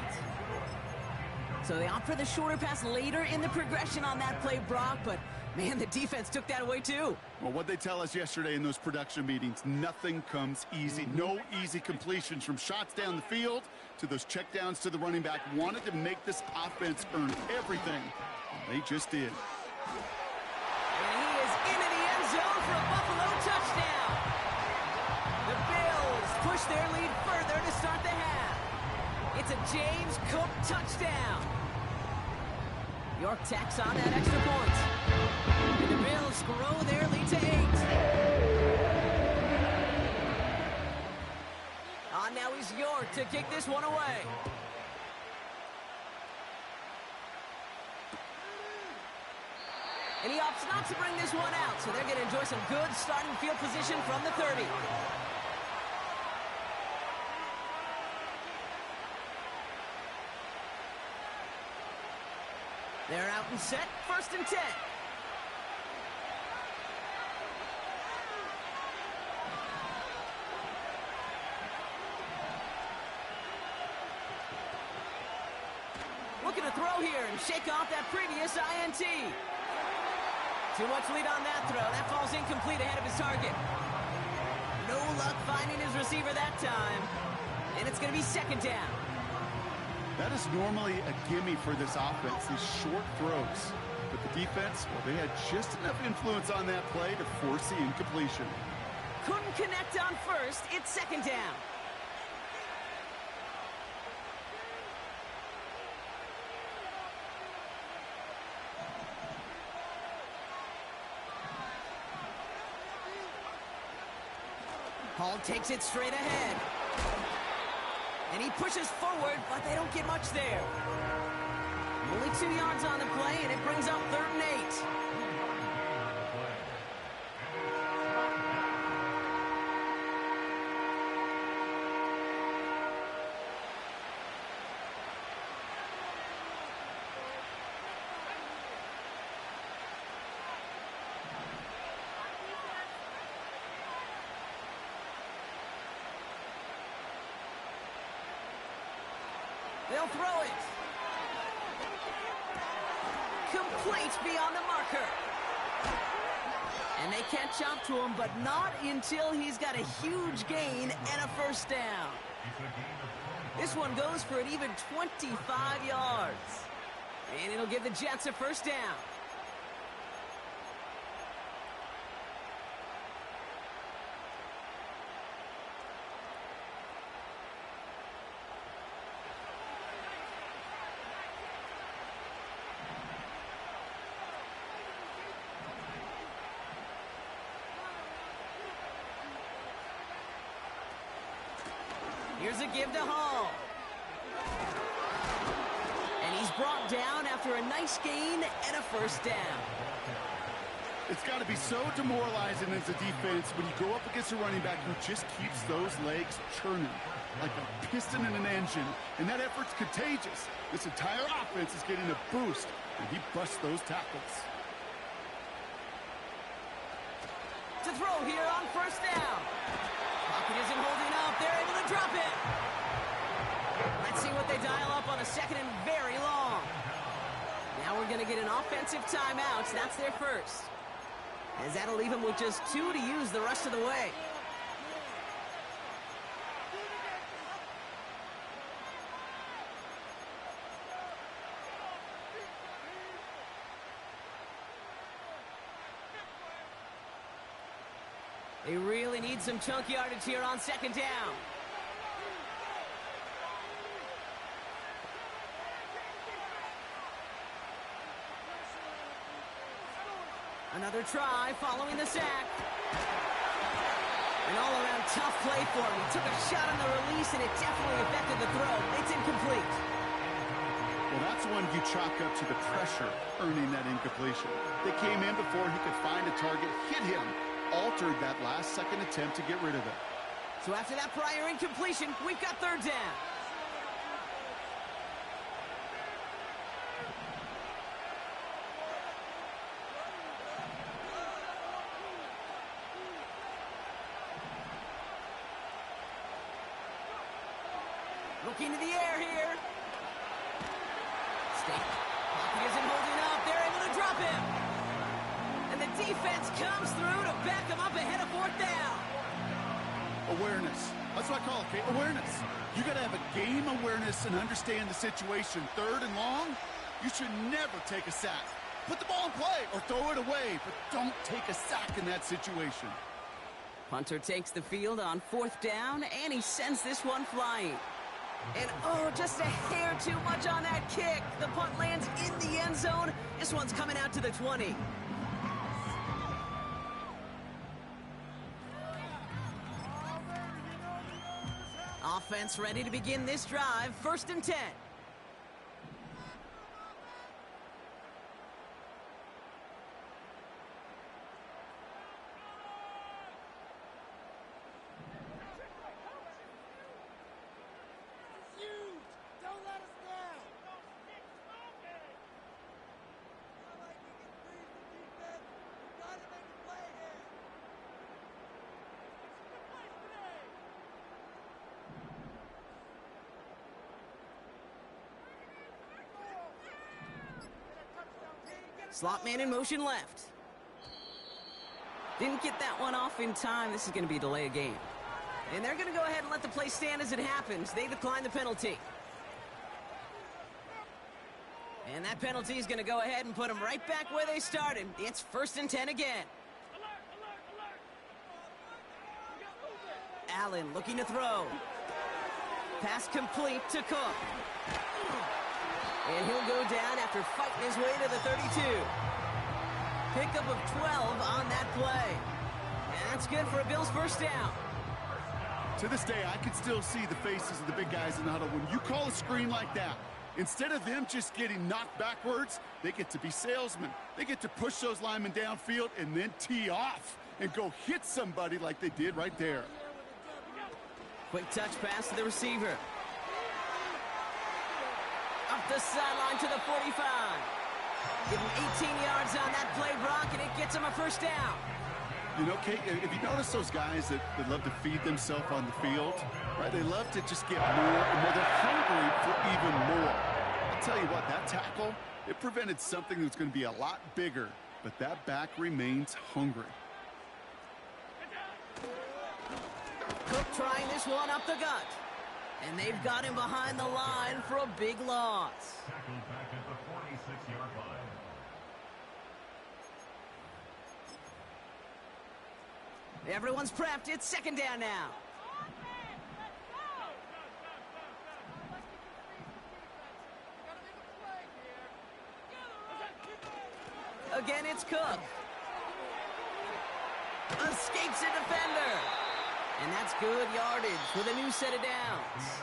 So they opt for the shorter pass later in the progression on that play, Brock, but man, the defense took that away too. Well, what they tell us yesterday in those production meetings, nothing comes easy. No easy completions from shots down the field to those checkdowns to the running back. Wanted to make this offense earn everything. They just did. And he is into the end zone for a Buffalo touchdown. The Bills push their lead further to start the half. It's a James Cook touchdown. York tacks on that extra point. And the Bills grow their lead to 8. now is York to kick this one away. And he opts not to bring this one out, so they're going to enjoy some good starting field position from the 30. They're out and set, 1st and 10. Looking to throw here and shake off that previous INT. Too much lead on that throw. That falls incomplete ahead of his target. No luck finding his receiver that time. And it's going to be 2nd down. That is normally a gimme for this offense, these short throws. But the defense, well, they had just enough influence on that play to force the incompletion. Couldn't connect on 1st. It's 2nd down. Hall takes it straight ahead. And he pushes forward, but they don't get much there. Only 2 yards on the play, and it brings up 3rd and 8. They'll throw it. Complete beyond the marker. And they catch up to him, but not until he's got a huge gain and a 1st down. This one goes for an even 25 yards. And it'll give the Jets a 1st down. Here's a give to Hall. And he's brought down after a nice gain and a 1st down. It's got to be so demoralizing as a defense when you go up against a running back who just keeps those legs churning like a piston in an engine. And that effort's contagious. This entire offense is getting a boost, and he busts those tackles. To throw here on 1st down. Pocket isn't holding up. They're able to drop it. Let's see what they dial up on a 2nd and very long. Now we're going to get an offensive timeout. That's their 1st. As that'll leave them with just 2 to use the rest of the way. They really need some chunk yardage here on 2nd down. Another try following the sack. An all-around tough play for him. He took a shot on the release, and it definitely affected the throw. It's incomplete. Well, that's one you chalk up to the pressure earning that incompletion. They came in before he could find a target, hit him, altered that last-second attempt to get rid of it. So after that prior incompletion, we've got 3rd down. Looking to the air here. Pocket isn't holding up. They're able to drop him. And the defense comes through to back him up ahead of 4th down. Awareness. That's what I call it, okay? Awareness. You got to have a game awareness and understand the situation. 3rd and long, you should never take a sack. Put the ball in play or throw it away, but don't take a sack in that situation. Punter takes the field on 4th down, and he sends this one flying. And, oh, just a hair too much on that kick. The punt lands in the end zone. This one's coming out to the 20. Offense ready to begin this drive. 1st and 10. Slot man in motion left. Didn't get that one off in time. This is going to be a delay of game. And they're going to go ahead and let the play stand as it happens. They decline the penalty. And that penalty is going to go ahead and put them right back where they started. It's 1st and 10 again. Allen looking to throw. Pass complete to Cook. And he'll go down after fighting his way to the 32. Pickup of 12 on that play. And that's good for a Bills 1st down. To this day, I can still see the faces of the big guys in the huddle. When you call a screen like that, instead of them just getting knocked backwards, they get to be salesmen. They get to push those linemen downfield and then tee off and go hit somebody like they did right there. Quick touch pass to the receiver. Up the sideline to the 45. Give him 18 yards on that play, Brock, and it gets him a 1st down. You know, Kate, if you notice those guys that love to feed themselves on the field, right? They love to just get more and more. They're hungry for even more. I'll tell you what, that tackle, it prevented something that's going to be a lot bigger, but that back remains hungry. Cook trying this one up the gut. And they've got him behind the line for a big loss. Tackled back at the 46-yard line. Everyone's prepped. It's 2nd down now. Again, it's Cook. Escapes a defender. And that's good yardage with a new set of downs.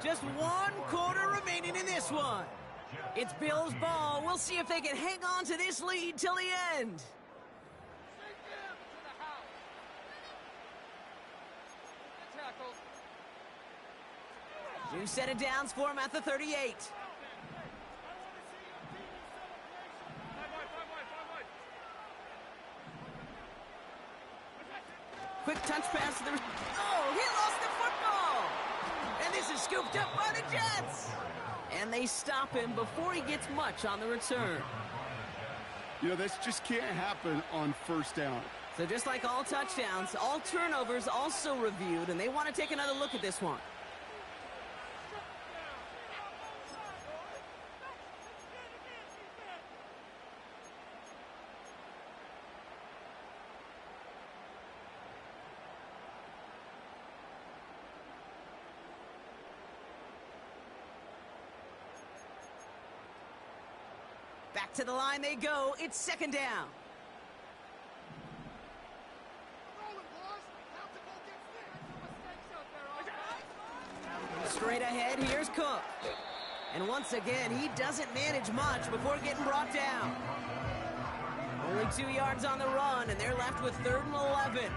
Just 1 quarter remaining in this one. It's Bills ball. We'll see if they can hang on to this lead till the end. New set of downs for him at the 38. Quick touch pass to the... Oh, he lost the football! And this is scooped up by the Jets! And they stop him before he gets much on the return. You know, this just can't happen on 1st down. So just like all touchdowns, all turnovers also reviewed, and they want to take another look at this one. Back to the line they go. It's 2nd down. Straight ahead, here's Cook. And once again, he doesn't manage much before getting brought down. Only 2 yards on the run, and they're left with 3rd and 11.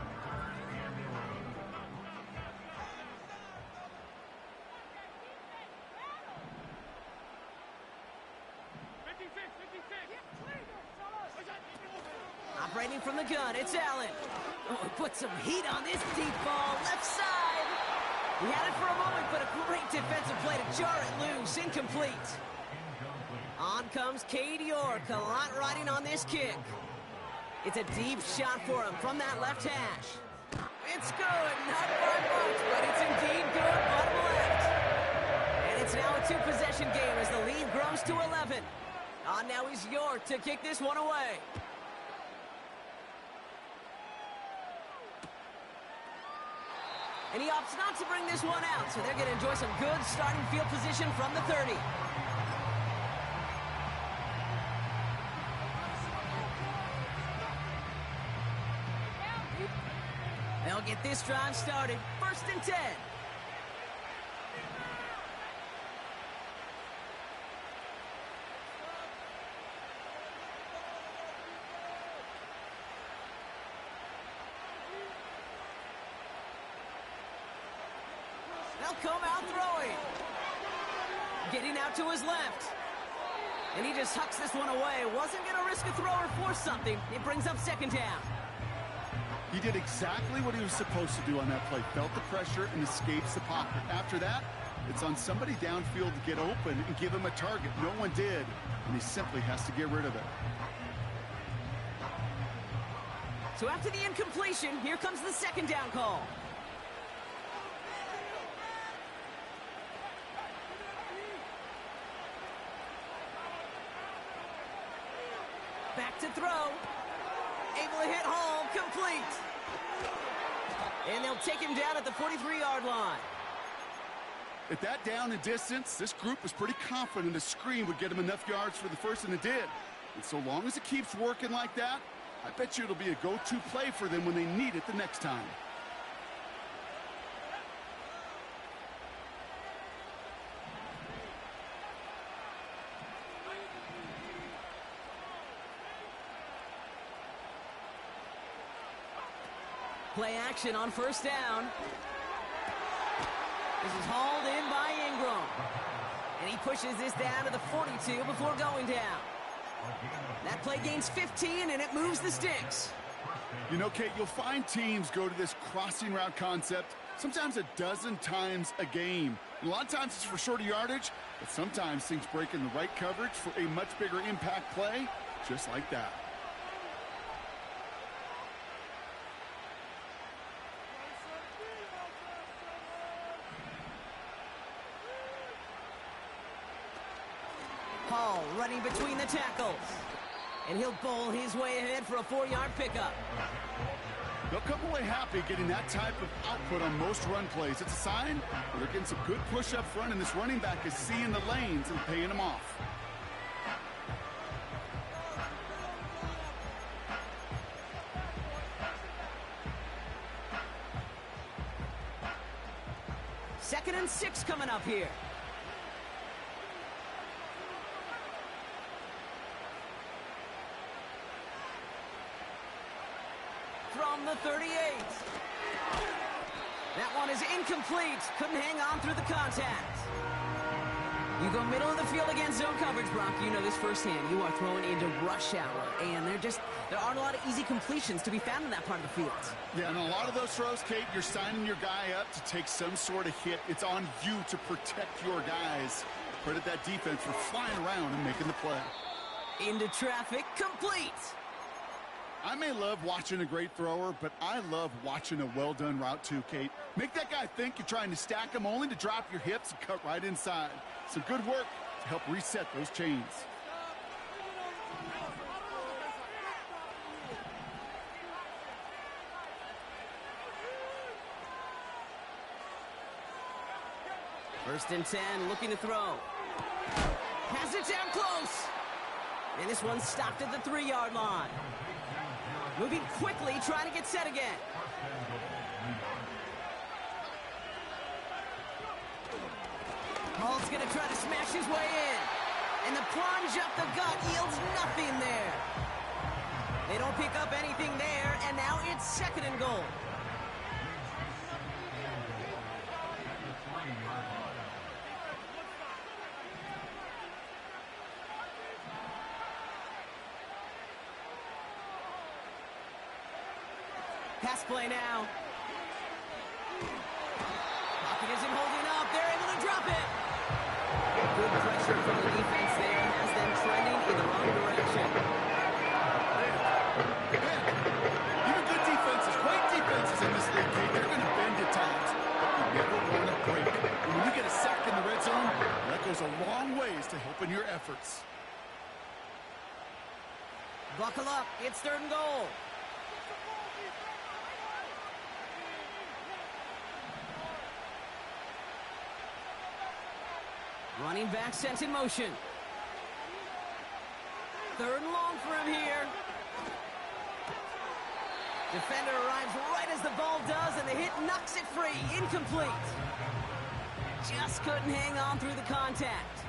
Operating from the gun, it's Allen. Oh, he put some heat on this deep ball, left side. He had it for a moment, but a great defensive play to jar it loose, incomplete. On comes Cade York, a lot riding on this kick. It's a deep shot for him from that left hash. It's good, not by much, but it's indeed good, bottom left. And it's now a 2-possession game as the lead grows to 11. On now is York to kick this one away. And he opts not to bring this one out, so they're going to enjoy some good starting field position from the 30. They'll get this drive started. 1st and 10. They'll come out throwing. Getting out to his left. And he just hucks this one away. Wasn't going to risk a throw or force something. It brings up second down. He did exactly what he was supposed to do on that play. Felt the pressure and escapes the pocket. After that, it's on somebody downfield to get open and give him a target. No one did, and he simply has to get rid of it. So after the incompletion, here comes the second down call. Back to throw. Able to hit Hall, complete. And they'll take him down at the 43-yard line. At that down and distance, this group was pretty confident the screen would get him enough yards for the first, and it did. And so long as it keeps working like that, I bet you it'll be a go-to play for them when they need it the next time. Play action on first down. This is hauled in by Ingram. And he pushes this down to the 42 before going down. That play gains 15, and it moves the sticks. You know, Kate, you'll find teams go to this crossing route concept sometimes a dozen times a game. And a lot of times it's for shorter yardage, but sometimes things break in the right coverage for a much bigger impact play, just like that. Hall running between the tackles. And he'll bowl his way ahead for a 4-yard pickup. They'll come away happy getting that type of output on most run plays. It's a sign that they're getting some good push up front, and this running back is seeing the lanes and paying them off. Second and 6 coming up here. From the 38. That one is incomplete. Couldn't hang on through the contact. You go middle of the field against zone coverage, Brock. You know this firsthand. You are throwing into rush hour, and there aren't a lot of easy completions to be found in that part of the field. Yeah, and a lot of those throws, Kate, you're signing your guy up to take some sort of hit. It's on you to protect your guys. Credit that defense for flying around and making the play. Into traffic, complete. I may love watching a great thrower, but I love watching a well-done route too, Kate. Make that guy think you're trying to stack him only to drop your hips and cut right inside. Some good work to help reset those chains. First and 10, looking to throw. Pass it down close. And this one's stopped at the 3-yard line. Moving quickly, trying to get set again. Hall's going to try to smash his way in. And the plunge up the gut yields nothing there. They don't pick up anything there, and now it's second and goal. Pass play now. Pocket isn't holding up. They're able to drop it. Good pressure from the defense there has them trending in the wrong direction. Even good defenses, great defenses in this league, Kate, they're going to bend at times, but you never want to break. And when you get a sack in the red zone, that goes a long ways to helping your efforts. Buckle up. It's third and goal. Running back sent in motion. Third and long for him here. Defender arrives right as the ball does, and the hit knocks it free. Incomplete. Just couldn't hang on through the contact.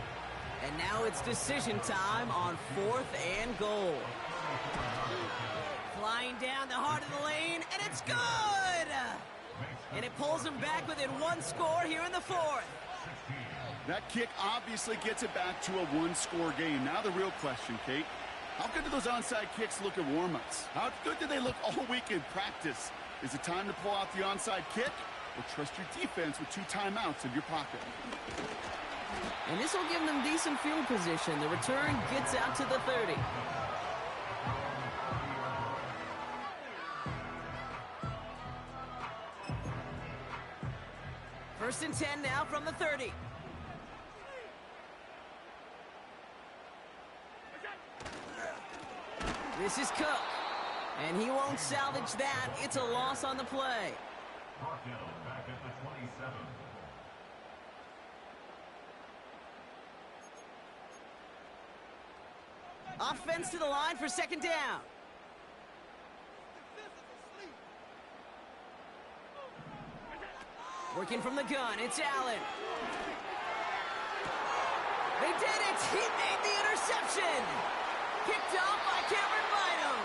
And now it's decision time on 4th and goal. Flying down the heart of the lane, and it's good! And it pulls them back within one score here in the fourth. That kick obviously gets it back to a one-score game. Now the real question, Kate, how good do those onside kicks look at warm-ups? How good do they look all week in practice? Is it time to pull out the onside kick or trust your defense with 2 timeouts in your pocket? And this will give them decent field position. The return gets out to the 30. First and 10 now from the 30. This is Cook. And he won't salvage that. It's a loss on the play. Brought down back at the 27. Offense to the line for second down. Working from the gun, it's Allen. They did it! He made the interception! Picked off by Cameron Bynum.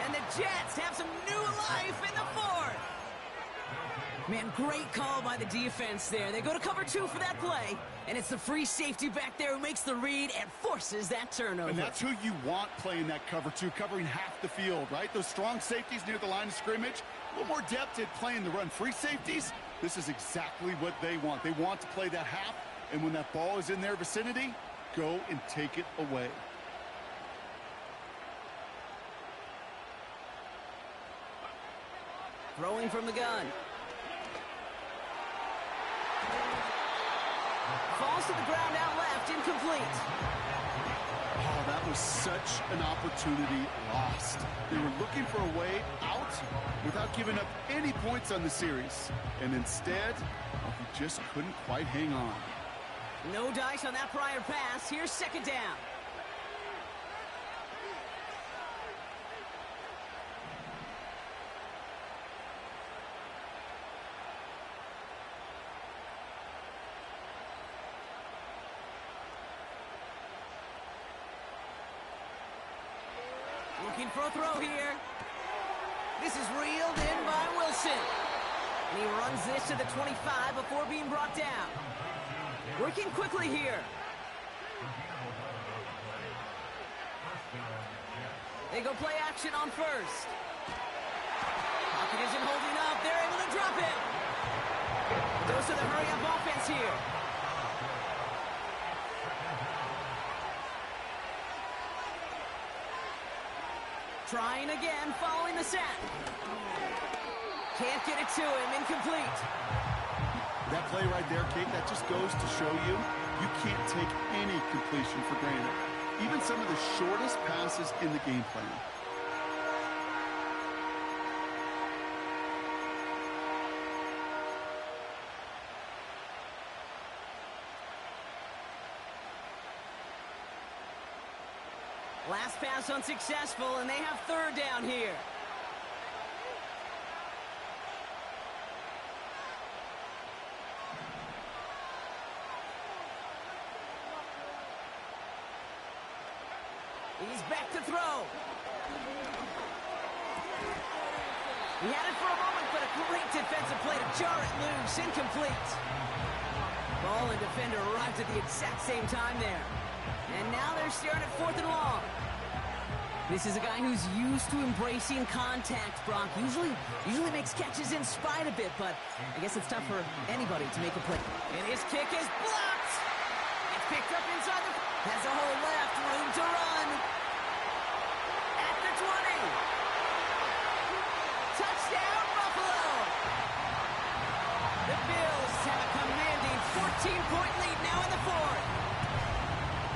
And the Jets have some new life in the fourth. Man, great call by the defense there. They go to cover 2 for that play. And it's the free safety back there who makes the read and forces that turnover. And that's who you want playing that cover 2, covering half the field, right? Those strong safeties near the line of scrimmage. A little more depth at playing the run. Free safeties, this is exactly what they want. They want to play that half, and when that ball is in their vicinity, go and take it away. Throwing from the gun. Falls to the ground out left, incomplete. Oh, that was such an opportunity lost. They were looking for a way out without giving up any points on the series. And instead, he just couldn't quite hang on. No dice on that prior pass. Here's second down. Looking for a throw here. This is reeled in by Wilson. And he runs this to the 25 before being brought down. Working quickly here. They go play action on first. Pocket isn't holding up. They're able to drop it. Goes to the hurry-up offense here. Trying again, following the sack. Can't get it to him, incomplete. That play right there, Kate, that just goes to show you, you can't take any completion for granted. Even some of the shortest passes in the game plan. Last pass unsuccessful, and they have third down here. He's back to throw. He had it for a moment, but a great defensive play to jar it loose. Incomplete. Ball and defender arrived at the exact same time there. And now they're staring at 4th and long. This is a guy who's used to embracing contact, Brock. Usually makes catches in spite of it, but I guess it's tough for anybody to make a play. And his kick is blocked. It's picked up inside the... Has a hole left, room to run. At the 20. Touchdown, Buffalo. The Bills have a commanding 14-point lead now in the fourth.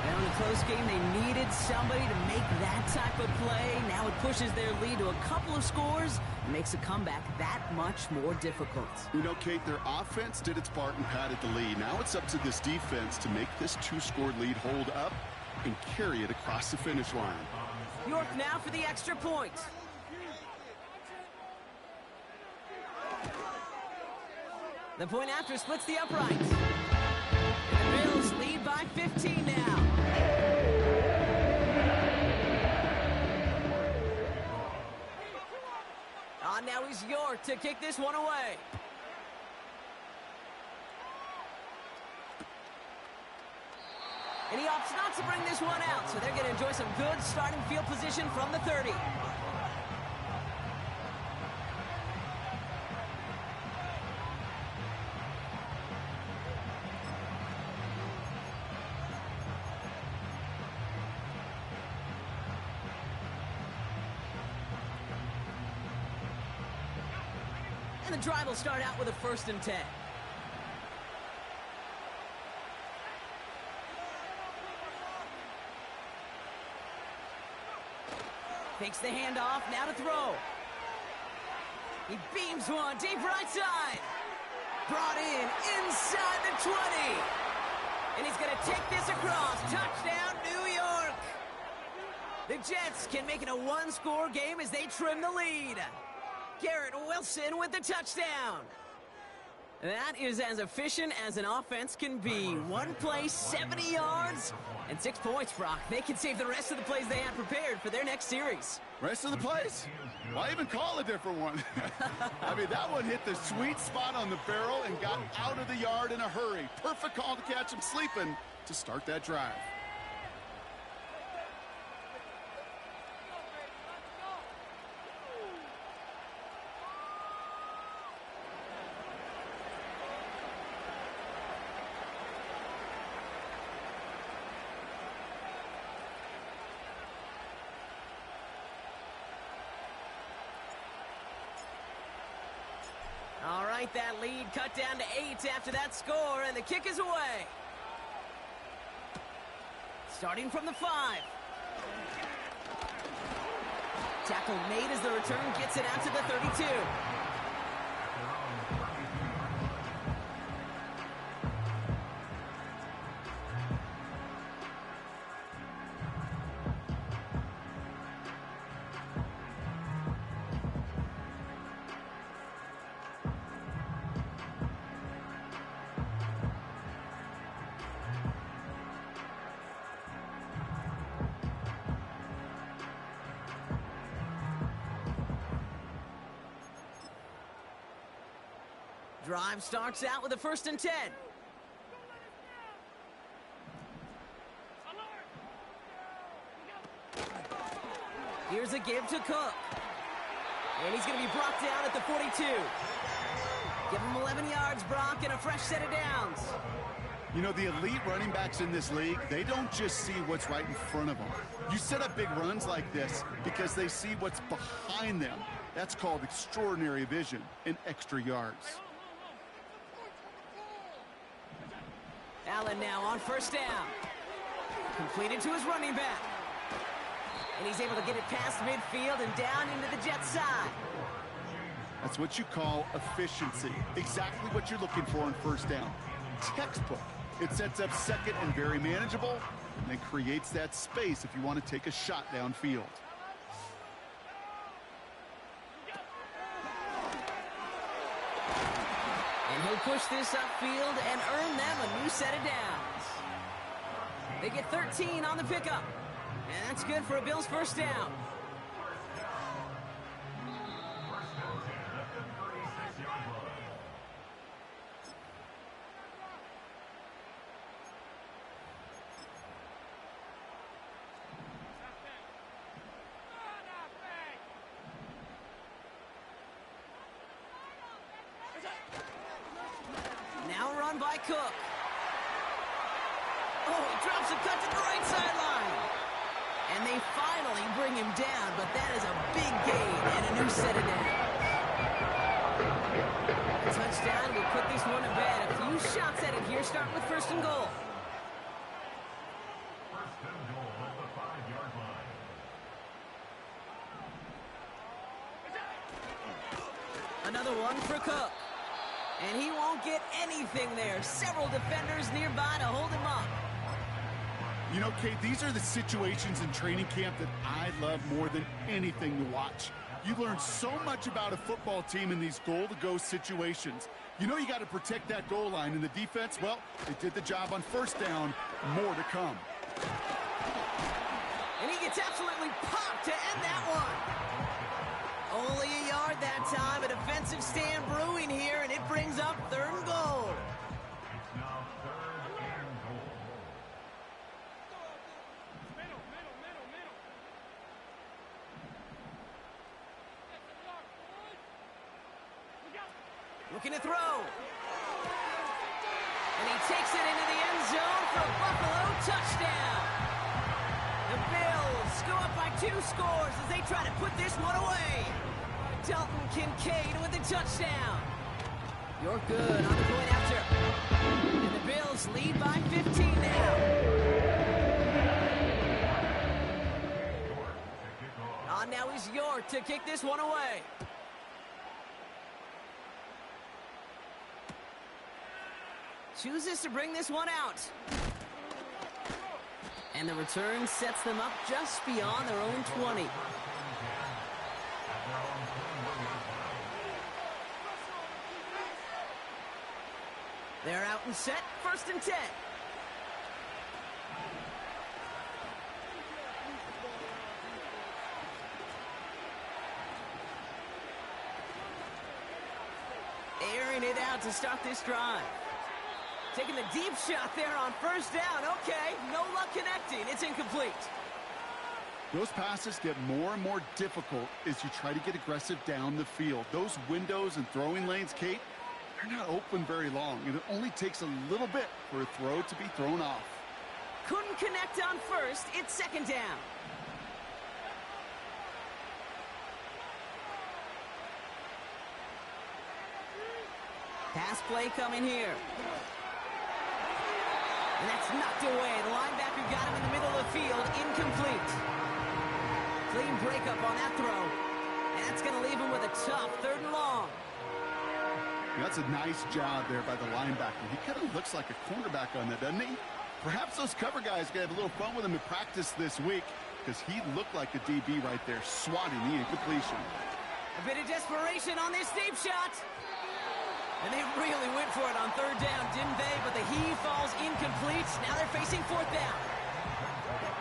Now in a close game, they needed somebody to make that type of play. Now it pushes their lead to a couple of scores and makes a comeback that much more difficult. You know, Kate, their offense did its part and padded the lead. Now it's up to this defense to make this 2-score lead hold up and carry it across the finish line. York now for the extra point. The point after splits the uprights. And the Bills lead by 15 now. Now is York to kick this one away. And he opts not to bring this one out, so they're going to enjoy some good starting field position from the 30. And the drive will start out with a 1st and 10. Takes the handoff, now to throw. He beams one deep right side. Brought in inside the 20. And he's going to take this across. Touchdown, New York. The Jets can make it a one-score game as they trim the lead. Garrett Wilson with the touchdown. That is as efficient as an offense can be. One play, 70 yards, and 6 points, Brock. They can save the rest of the plays they had prepared for their next series. Rest of the plays? Why even call a different one? I mean, that one hit the sweet spot on the barrel and got out of the yard in a hurry. Perfect call to catch him sleeping to start that drive. All right, that lead cut down to 8 after that score, and the kick is away. Starting from the 5. Tackle made as the return gets it out to the 32. Drive starts out with a 1st and 10. Here's a give to Cook. And he's going to be brought down at the 42. Give him 11 yards, Brock, and a fresh set of downs. You know, the elite running backs in this league, they don't just see what's right in front of them. You set up big runs like this because they see what's behind them. That's called extraordinary vision and extra yards. Allen now on 1st down. Completed to his running back. And he's able to get it past midfield and down into the Jets side. That's what you call efficiency. Exactly what you're looking for on 1st down. Textbook. It sets up 2nd and very manageable, and then creates that space if you want to take a shot downfield. And he'll push this upfield and earn them a new set of downs. They get 13 on the pickup. And that's good for a Bills 1st down. Now run by Cook. Oh, he drops a cut to the right sideline. And they finally bring him down, but that is a big gain and a new set of downs. A touchdown will put this one to bed. A few shots at it here, starting with 1st and goal. First and goal at the 5-yard line. Another one for Cook. And he won't get anything there. Several defenders nearby to hold him up. You know, Kate, these are the situations in training camp that I love more than anything to watch. You learn so much about a football team in these goal-to-go situations. You know you got to protect that goal line, and the defense, well, they did the job on 1st down. More to come. And he gets absolutely popped to end that one. Only a yard that time. A defensive stand brewing here, and it brings up 3rd and goal. It's now 3rd and goal. looking to throw. And he takes it into the end zone for a Buffalo touchdown. The Bills go up by 2 scores as they try to put this one away. Dalton Kincaid with a touchdown. You're good on the point after. And the Bills lead by 15 now. On now is York to kick this one away. Chooses to bring this one out. And the return sets them up just beyond their own 20. They're out and set, 1st and 10. Airing it out to start this drive. Taking the deep shot there on 1st down. Okay, no luck connecting. It's incomplete. Those passes get more and more difficult as you try to get aggressive down the field. Those windows and throwing lanes, Kate, they're not open very long, and it only takes a little bit for a throw to be thrown off. Couldn't connect on 1st. It's 2nd down. Pass play coming here. And that's knocked away. The linebacker got him in the middle of the field. Incomplete. Clean breakup on that throw. And that's going to leave him with a tough 3rd and long. That's a nice job there by the linebacker. He kind of looks like a cornerback on that, doesn't he? Perhaps those cover guys are going to have a little fun with him in practice this week because he looked like a DB right there, swatting the incompletion. A bit of desperation on this deep shot. And they really went for it on 3rd down, didn't they? But the heave falls incomplete. Now they're facing 4th down.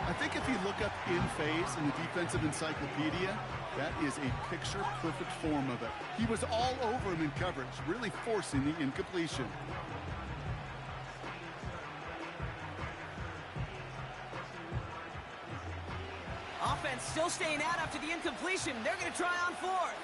I think if you look up in phase in the defensive encyclopedia, that is a picture-perfect form of it. He was all over him in coverage, really forcing the incompletion. Offense still staying out after the incompletion. They're going to try on 4th.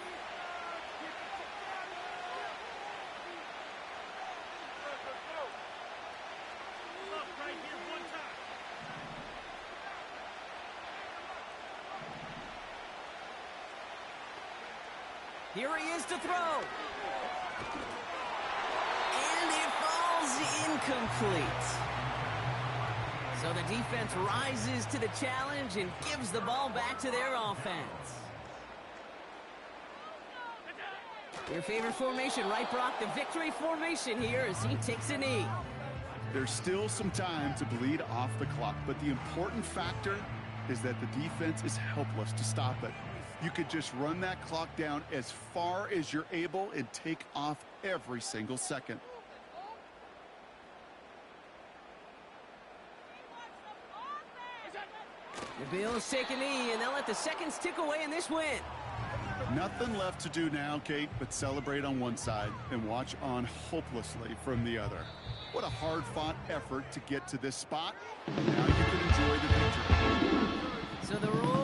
Here he is to throw. And it falls incomplete. So the defense rises to the challenge and gives the ball back to their offense. Your favorite formation, right, Brock? The victory formation here as he takes a knee. There's still some time to bleed off the clock, but the important factor is that the defense is helpless to stop it. You could just run that clock down as far as you're able and take off every single second. The Bills take a knee, and they'll let the seconds tick away in this win. Nothing left to do now, Kate, but celebrate on one side and watch on hopelessly from the other. What a hard-fought effort to get to this spot. Now you can enjoy the victory. So the rule